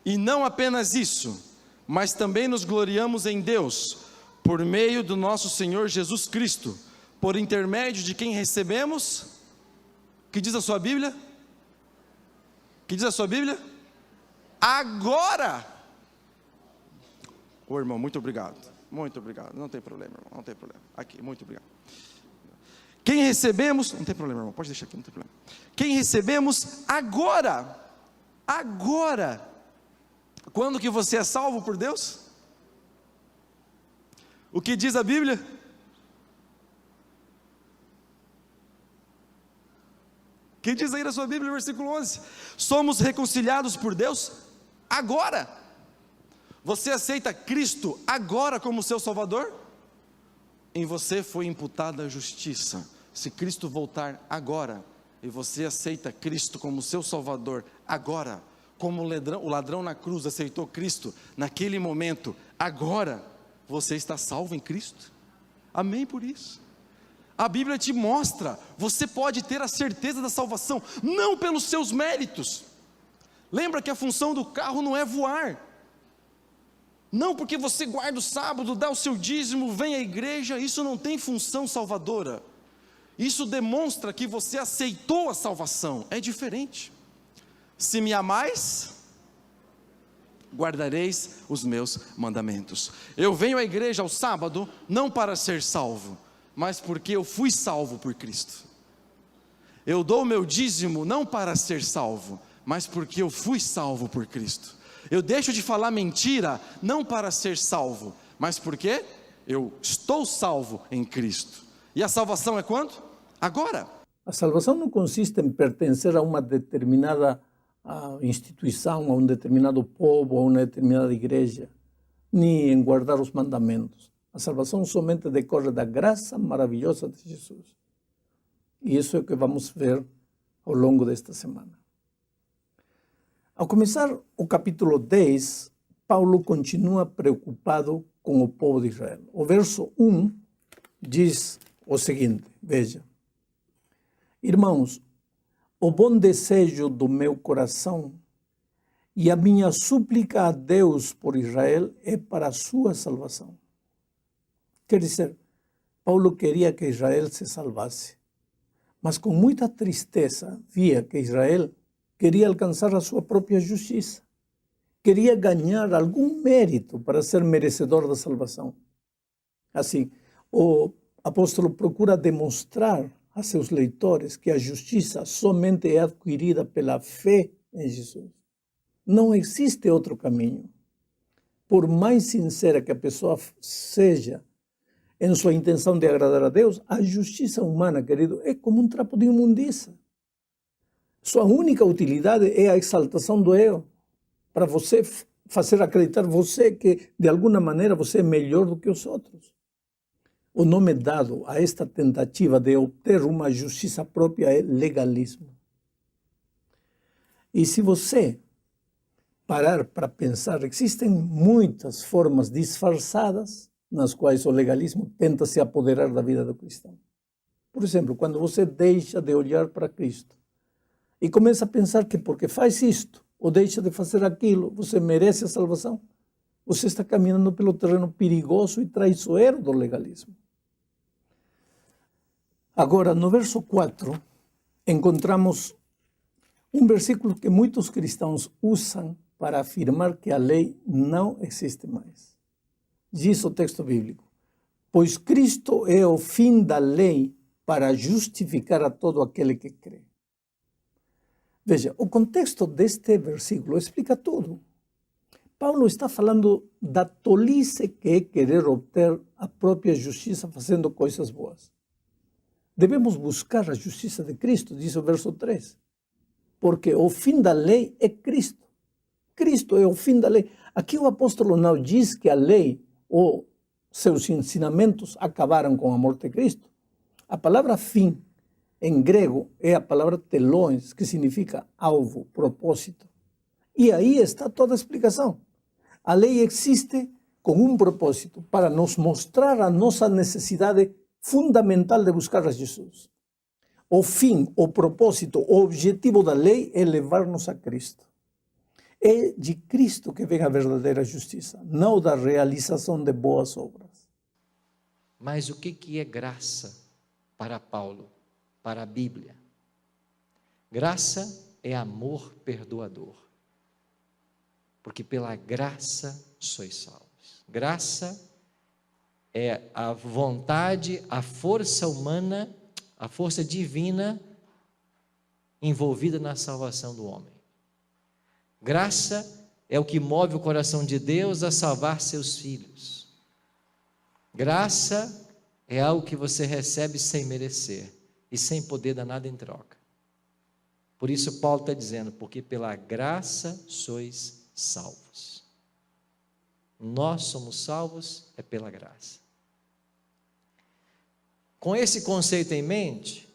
e não apenas isso, mas também nos gloriamos em Deus, por meio do nosso Senhor Jesus Cristo, por intermédio de quem recebemos, que diz a sua Bíblia? Que diz a sua Bíblia? Agora! Ô irmão, muito obrigado, não tem problema, irmão, não tem problema, aqui, muito obrigado. Quem recebemos, não tem problema, irmão, pode deixar aqui, não tem problema. Quem recebemos agora, quando que você é salvo por Deus? O que diz a Bíblia? Que diz aí na sua Bíblia, versículo 11? Somos reconciliados por Deus agora. Você aceita Cristo agora como seu Salvador? Em você foi imputada a justiça. Se Cristo voltar agora, e você aceita Cristo como seu Salvador agora, como o ladrão na cruz aceitou Cristo naquele momento, agora você está salvo em Cristo. Amém por isso. A Bíblia te mostra, você pode ter a certeza da salvação, não pelos seus méritos. Lembra que a função do carro não é voar. Não porque você guarda o sábado, dá o seu dízimo, vem à igreja, isso não tem função salvadora. Isso demonstra que você aceitou a salvação, é diferente. Se me amais, guardareis os meus mandamentos. Eu venho à igreja ao sábado, não para ser salvo, mas porque eu fui salvo por Cristo. Eu dou o meu dízimo não para ser salvo, mas porque eu fui salvo por Cristo. Eu deixo de falar mentira, não para ser salvo, mas porque eu estou salvo em Cristo. E a salvação é quando? Agora. A salvação não consiste em pertencer a uma determinada instituição, a um determinado povo, a uma determinada igreja, nem em guardar os mandamentos. A salvação somente decorre da graça maravilhosa de Jesus. E isso é o que vamos ver ao longo desta semana. Ao começar o capítulo 10, Paulo continua preocupado com o povo de Israel. O verso 1 diz o seguinte, veja: irmãos, o bom desejo do meu coração e a minha súplica a Deus por Israel é para a sua salvação. Quer dizer, Paulo queria que Israel se salvasse, mas com muita tristeza via que Israel queria alcançar a sua própria justiça, queria ganhar algum mérito para ser merecedor da salvação. Assim, o apóstolo procura demonstrar a seus leitores que a justiça somente é adquirida pela fé em Jesus. Não existe outro caminho. Por mais sincera que a pessoa seja em sua intenção de agradar a Deus, a justiça humana, querido, é como um trapo de imundícia. Sua única utilidade é a exaltação do eu, para você fazer acreditar você que, de alguma maneira, você é melhor do que os outros. O nome dado a esta tentativa de obter uma justiça própria é legalismo. E se você parar para pensar, existem muitas formas disfarçadas nas quais o legalismo tenta se apoderar da vida do cristão. Por exemplo, quando você deixa de olhar para Cristo e começa a pensar que porque faz isto ou deixa de fazer aquilo, você merece a salvação, você está caminhando pelo terreno perigoso e traiçoeiro do legalismo. Agora, no verso 4, encontramos um versículo que muitos cristãos usam para afirmar que a lei não existe mais. Diz o texto bíblico: pois Cristo é o fim da lei para justificar a todo aquele que crê. Veja, o contexto deste versículo explica tudo. Paulo está falando da tolice que é querer obter a própria justiça fazendo coisas boas. Devemos buscar a justiça de Cristo, diz o verso 3. Porque o fim da lei é Cristo. Cristo é o fim da lei. Aqui o apóstolo não diz que a lei ou seus ensinamentos acabaram com a morte de Cristo. A palavra fim, em grego, é a palavra telos, que significa alvo, propósito. E aí está toda a explicação. A lei existe com um propósito, para nos mostrar a nossa necessidade fundamental de buscar a Jesus. O fim, o propósito, o objetivo da lei é levar-nos a Cristo. É de Cristo que vem a verdadeira justiça, não da realização de boas obras. Mas o que é graça para Paulo, para a Bíblia? Graça é amor perdoador. Porque pela graça sois salvos. Graça é a vontade, a força humana, a força divina envolvida na salvação do homem. Graça é o que move o coração de Deus a salvar seus filhos. Graça é algo que você recebe sem merecer e sem poder dar nada em troca. Por isso Paulo está dizendo, porque pela graça sois salvos. Nós somos salvos é pela graça. Com esse conceito em mente,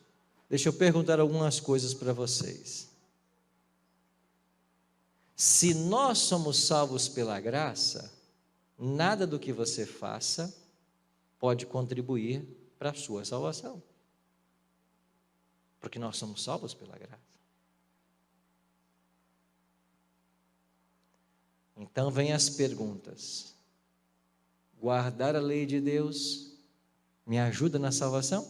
deixa eu perguntar algumas coisas para vocês. Se nós somos salvos pela graça, nada do que você faça pode contribuir para a sua salvação. Porque nós somos salvos pela graça. Então vem as perguntas. Guardar a lei de Deus me ajuda na salvação?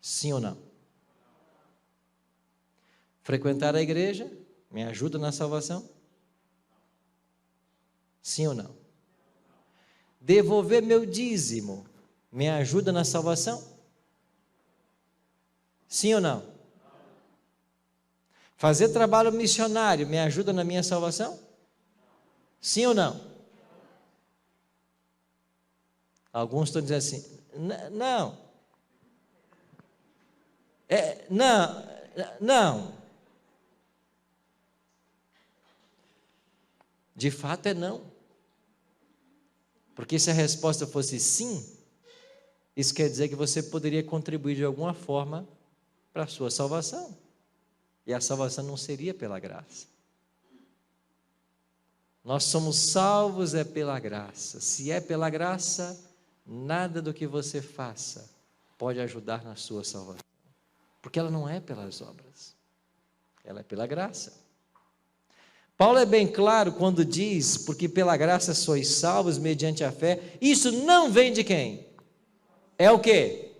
Sim ou não? Frequentar a igreja me ajuda na salvação? Sim ou não? Devolver meu dízimo me ajuda na salvação? Sim ou não? Fazer trabalho missionário me ajuda na minha salvação? Sim ou não? Alguns estão dizendo assim, não. Não. De fato é não. Porque se a resposta fosse sim, isso quer dizer que você poderia contribuir de alguma forma para a sua salvação. E a salvação não seria pela graça. Nós somos salvos é pela graça. Se é pela graça, nada do que você faça pode ajudar na sua salvação. Porque ela não é pelas obras. Ela é pela graça. Paulo é bem claro quando diz, porque pela graça sois salvos mediante a fé. Isso não vem de quem? É o quê?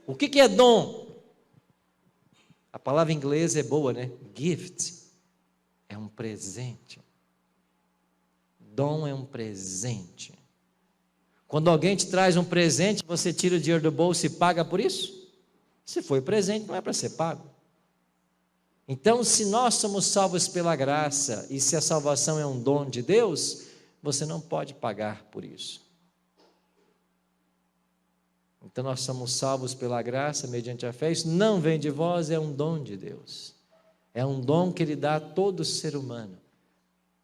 O que é dom? A palavra em inglês é boa, né? Gift. É um presente. Dom é um presente. Quando alguém te traz um presente, você tira o dinheiro do bolso e paga por isso? Se foi presente, não é para ser pago. Então, se nós somos salvos pela graça, e se a salvação é um dom de Deus, você não pode pagar por isso. Então, nós somos salvos pela graça, mediante a fé. Isso não vem de vós, é um dom de Deus. É um dom que Ele dá a todo ser humano.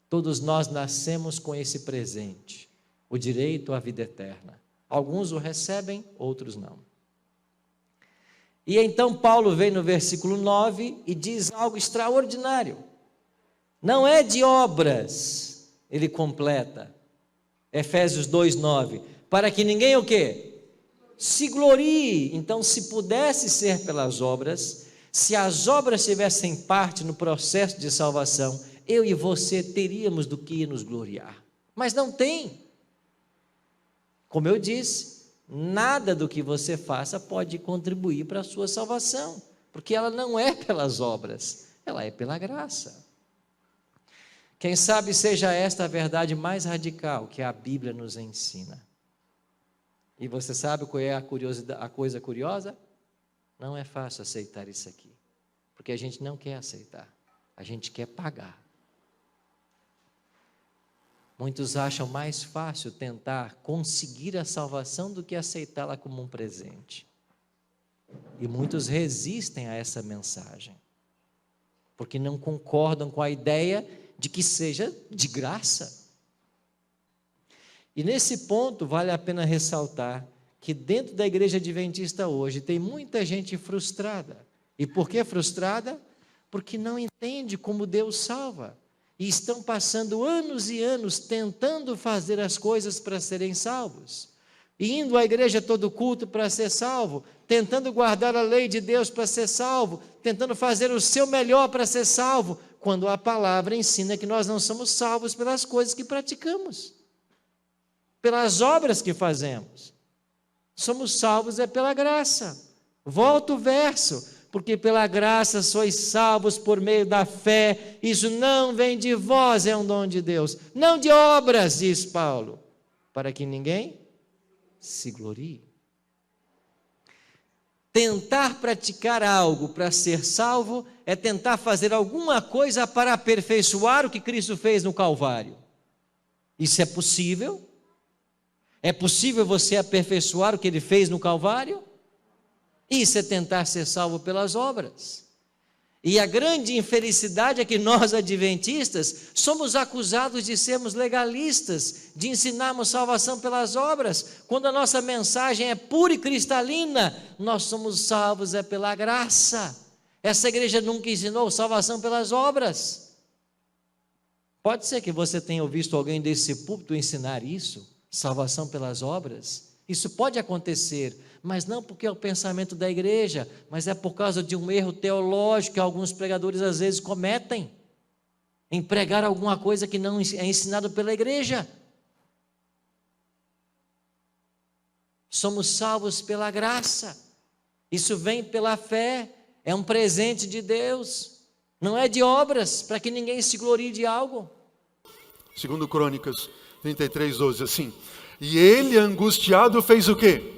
Todos nós nascemos com esse presente, o direito à vida eterna. Alguns o recebem, outros não. E então Paulo vem no versículo 9 e diz algo extraordinário. Não é de obras, ele completa. Efésios 2:9. Para que ninguém o quê? Se glorie. Então, se pudesse ser pelas obras, se as obras tivessem parte no processo de salvação, eu e você teríamos do que nos gloriar. Mas não tem. Como eu disse, nada do que você faça pode contribuir para a sua salvação, porque ela não é pelas obras, ela é pela graça. Quem sabe seja esta a verdade mais radical que a Bíblia nos ensina. E você sabe qual é a coisa curiosa? Não é fácil aceitar isso aqui, porque a gente não quer aceitar, a gente quer pagar. Muitos acham mais fácil tentar conseguir a salvação do que aceitá-la como um presente. E muitos resistem a essa mensagem. porque não concordam com a ideia de que seja de graça. E nesse ponto vale a pena ressaltar que dentro da igreja adventista hoje tem muita gente frustrada. E por que frustrada? Porque não entende como Deus salva. E estão passando anos e anos tentando fazer as coisas para serem salvos. E indo à igreja todo culto para ser salvo, tentando guardar a lei de Deus para ser salvo, tentando fazer o seu melhor para ser salvo, quando a palavra ensina que nós não somos salvos pelas coisas que praticamos, pelas obras que fazemos. Somos salvos é pela graça. Volta o verso, porque pela graça sois salvos por meio da fé, isso não vem de vós, é um dom de Deus, não de obras, diz Paulo, para que ninguém se glorie. Tentar praticar algo para ser salvo é tentar fazer alguma coisa para aperfeiçoar o que Cristo fez no Calvário. Isso é possível? É possível você aperfeiçoar o que Ele fez no Calvário? Isso é tentar ser salvo pelas obras. E a grande infelicidade é que nós, adventistas, somos acusados de sermos legalistas, de ensinarmos salvação pelas obras, quando a nossa mensagem é pura e cristalina. Nós somos salvos é pela graça. Essa igreja nunca ensinou salvação pelas obras. Pode ser que você tenha visto alguém desse púlpito ensinar isso, salvação pelas obras. Isso pode acontecer, mas não porque é o pensamento da igreja, mas é por causa de um erro teológico que alguns pregadores às vezes cometem, em pregar alguma coisa que não é ensinado pela igreja. Somos salvos pela graça, isso vem pela fé, é um presente de Deus, não é de obras, para que ninguém se glorie de algo. Segundo Crônicas 33:12, assim: e ele, angustiado, fez o quê?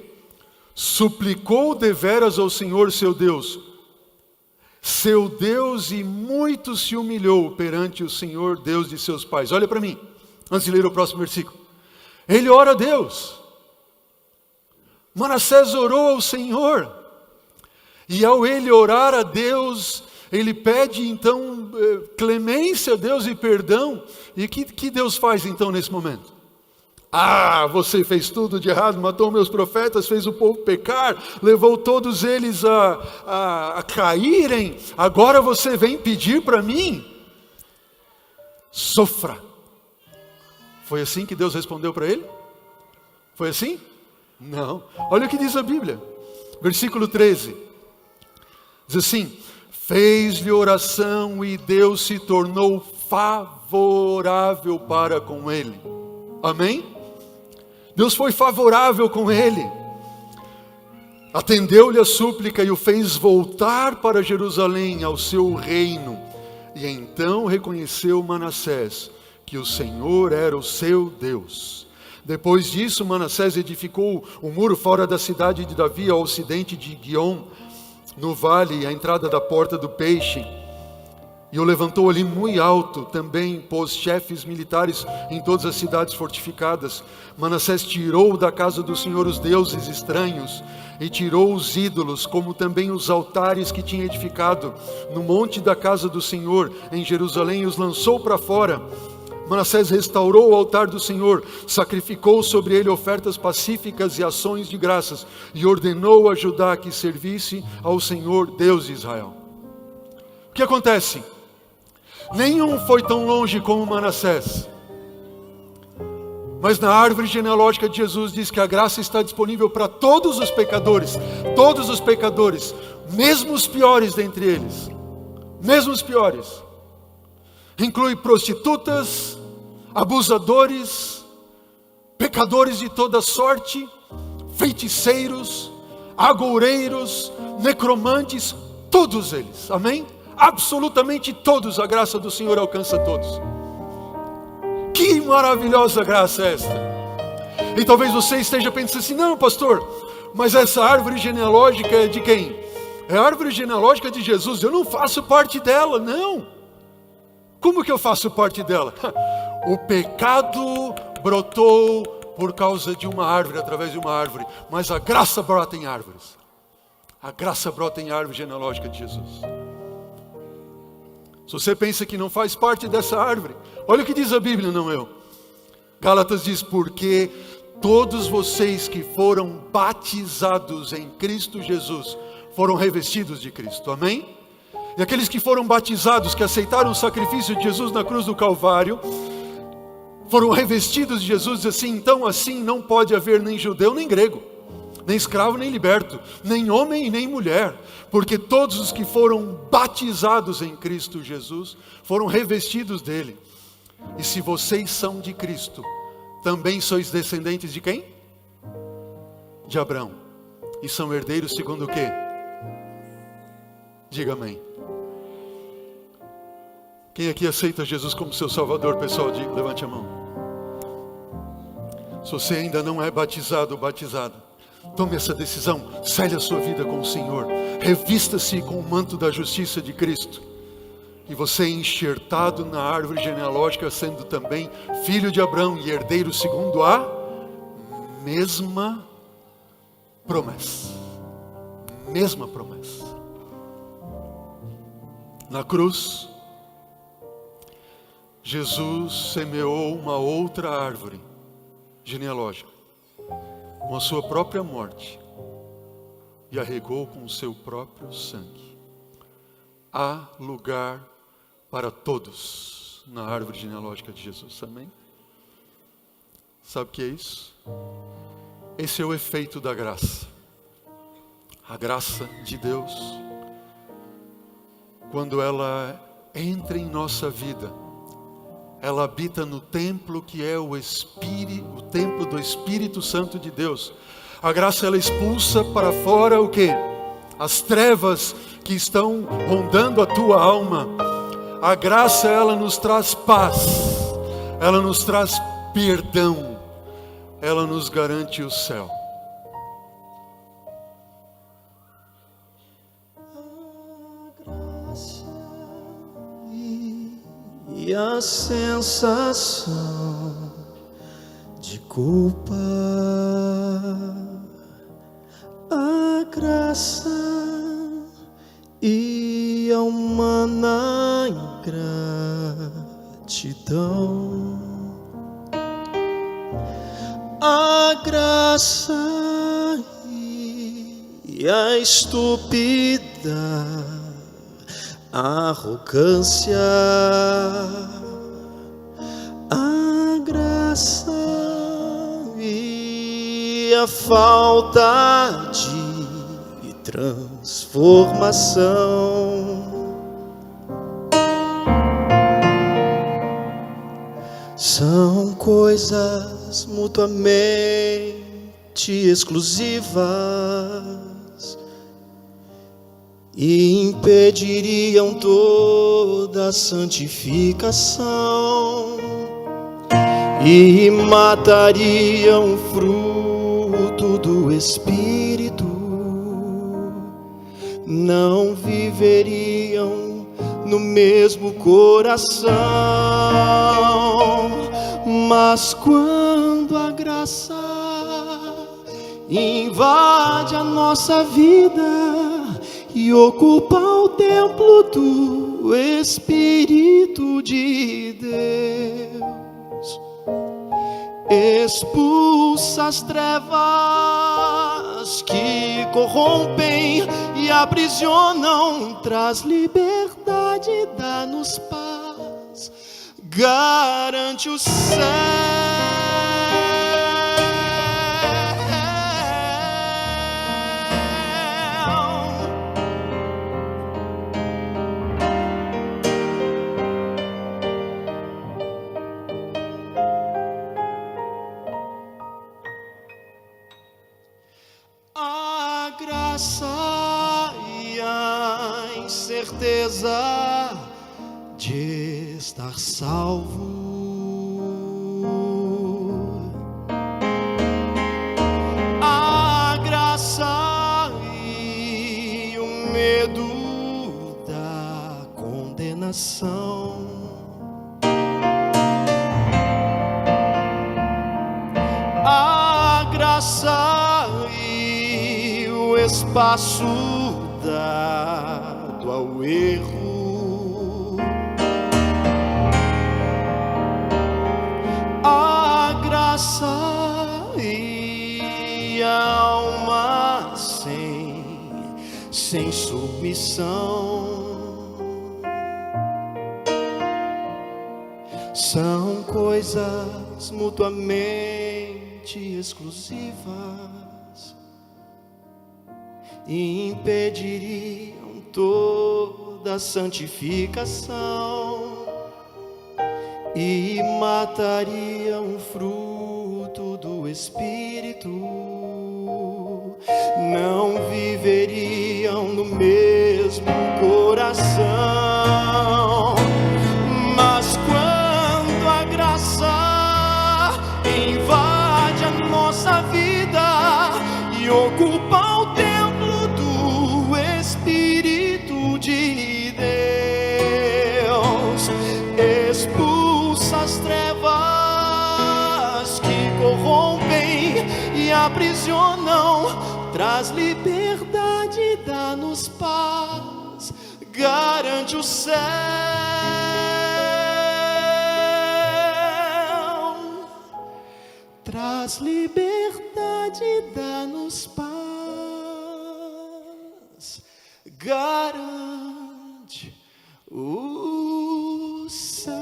Suplicou deveras ao Senhor seu Deus, e muito se humilhou perante o Senhor Deus de seus pais. Olha para mim, antes de ler o próximo versículo. Ele ora a Deus. Manassés orou ao Senhor, e ao ele orar a Deus, ele pede então clemência a Deus e perdão. E o que Deus faz então nesse momento? Ah, você fez tudo de errado, matou meus profetas, fez o povo pecar, levou todos eles a caírem, agora você vem pedir para mim? Sofra. Foi assim que Deus respondeu para ele? Foi assim? Não. Olha o que diz a Bíblia, versículo 13, diz assim: fez-lhe oração e Deus se tornou favorável para com ele. Amém? Deus foi favorável com ele, atendeu-lhe a súplica e o fez voltar para Jerusalém, ao seu reino. E então reconheceu Manassés que o Senhor era o seu Deus. Depois disso, Manassés edificou o muro fora da cidade de Davi, ao ocidente de Guiom, no vale, à entrada da porta do peixe. E o levantou ali muito alto, também pôs chefes militares em todas as cidades fortificadas. Manassés tirou da casa do Senhor os deuses estranhos, e tirou os ídolos, como também os altares que tinha edificado no monte da casa do Senhor, em Jerusalém, e os lançou para fora. Manassés restaurou o altar do Senhor, sacrificou sobre ele ofertas pacíficas e ações de graças, e ordenou a Judá que servisse ao Senhor, Deus de Israel. O que acontece? Nenhum foi tão longe como Manassés. Mas na árvore genealógica de Jesus diz que a graça está disponível para todos os pecadores, mesmo os piores dentre eles, mesmo os piores. Inclui prostitutas, abusadores, pecadores de toda sorte, feiticeiros, agoureiros, necromantes, todos eles, amém? Absolutamente todos, a graça do Senhor alcança todos. Que maravilhosa graça é esta! E talvez você esteja pensando assim: não, pastor, mas essa árvore genealógica é de quem? É a árvore genealógica de Jesus, eu não faço parte dela. Não. Como que eu faço parte dela? O pecado brotou por causa de uma árvore, através de uma árvore, mas a graça brota em árvores. A graça brota em árvore genealógica de Jesus. Se você pensa que não faz parte dessa árvore, olha o que diz a Bíblia, não eu. Gálatas diz, porque todos vocês que foram batizados em Cristo Jesus, foram revestidos de Cristo, amém? E aqueles que foram batizados, que aceitaram o sacrifício de Jesus na cruz do Calvário, foram revestidos de Jesus, assim, então assim não pode haver nem judeu nem grego, nem escravo nem liberto, nem homem e nem mulher, porque todos os que foram batizados em Cristo Jesus, foram revestidos dele. E se vocês são de Cristo, também sois descendentes de quem? De Abraão. E são herdeiros segundo o quê? Diga amém. Quem aqui aceita Jesus como seu Salvador, pessoal? Levante a mão. Se você ainda não é batizado ou batizada, tome essa decisão, cele a sua vida com o Senhor, revista-se com o manto da justiça de Cristo, e você é enxertado na árvore genealógica, sendo também filho de Abraão e herdeiro segundo a mesma promessa. Mesma promessa. Na cruz, Jesus semeou uma outra árvore genealógica, com a sua própria morte, e a regou com o seu próprio sangue. Há lugar para todos na árvore genealógica de Jesus, amém? Sabe o que é isso? Esse é o efeito da graça. A graça de Deus, quando ela entra em nossa vida, ela habita no templo que é o templo do Espírito Santo de Deus. A graça, ela expulsa para fora o quê? As trevas que estão rondando a tua alma. A graça, ela nos traz paz, ela nos traz perdão, ela nos garante o céu. E a sensação de culpa, a graça e a humana ingratidão, a graça e a estúpida arrogância, a graça e a falta de transformação são coisas mutuamente exclusivas e impediriam toda a santificação e matariam o fruto do Espírito, não viveriam no mesmo coração. Mas quando a graça invade a nossa vida e ocupa o templo do Espírito de Deus, expulsa as trevas que corrompem e aprisionam, traz liberdade, dá-nos paz, garante o céu. A graça e a incerteza de estar salvo, a graça e o medo da condenação, a graça e o espaço dado ao erro, graça e a alma sem submissão são coisas mutuamente exclusivas e impediriam toda a santificação e matariam o fruto do Espírito, não viveriam no mesmo coração. Mas quando a graça invade a nossa vida e ocupa o templo do Espírito de Deus, expulsa as trevas que corrompem e aprisionam, traz liberdade, dá-nos paz, garante o céu, traz liberdade, dá-nos paz, garante o céu.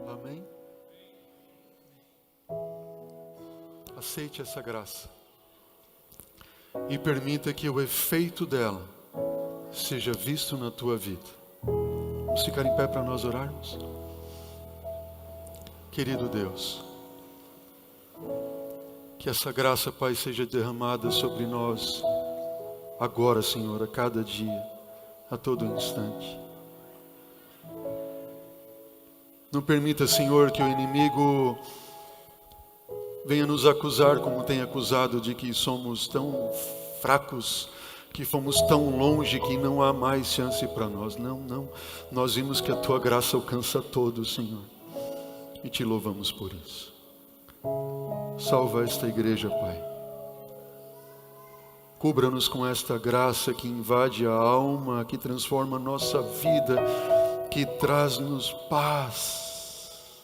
Amém? Aceite essa graça e permita que o efeito dela seja visto na tua vida. Vamos ficar em pé para nós orarmos? Querido Deus, que essa graça, Pai, seja derramada sobre nós agora, Senhor, a cada dia, a todo instante. Não permita, Senhor, que o inimigo venha nos acusar como tem acusado de que somos tão fracos, que fomos tão longe que não há mais chance para nós. Não, nós vimos que a Tua graça alcança todos, Senhor, e Te louvamos por isso. Salva esta igreja, Pai. Cubra-nos com esta graça que invade a alma, que transforma a nossa vida, que traz-nos paz,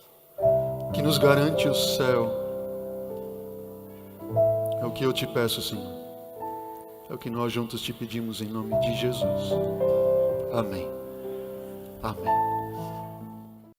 que nos garante o céu. É o que eu te peço, Senhor. É o que nós juntos te pedimos em nome de Jesus. Amém. Amém.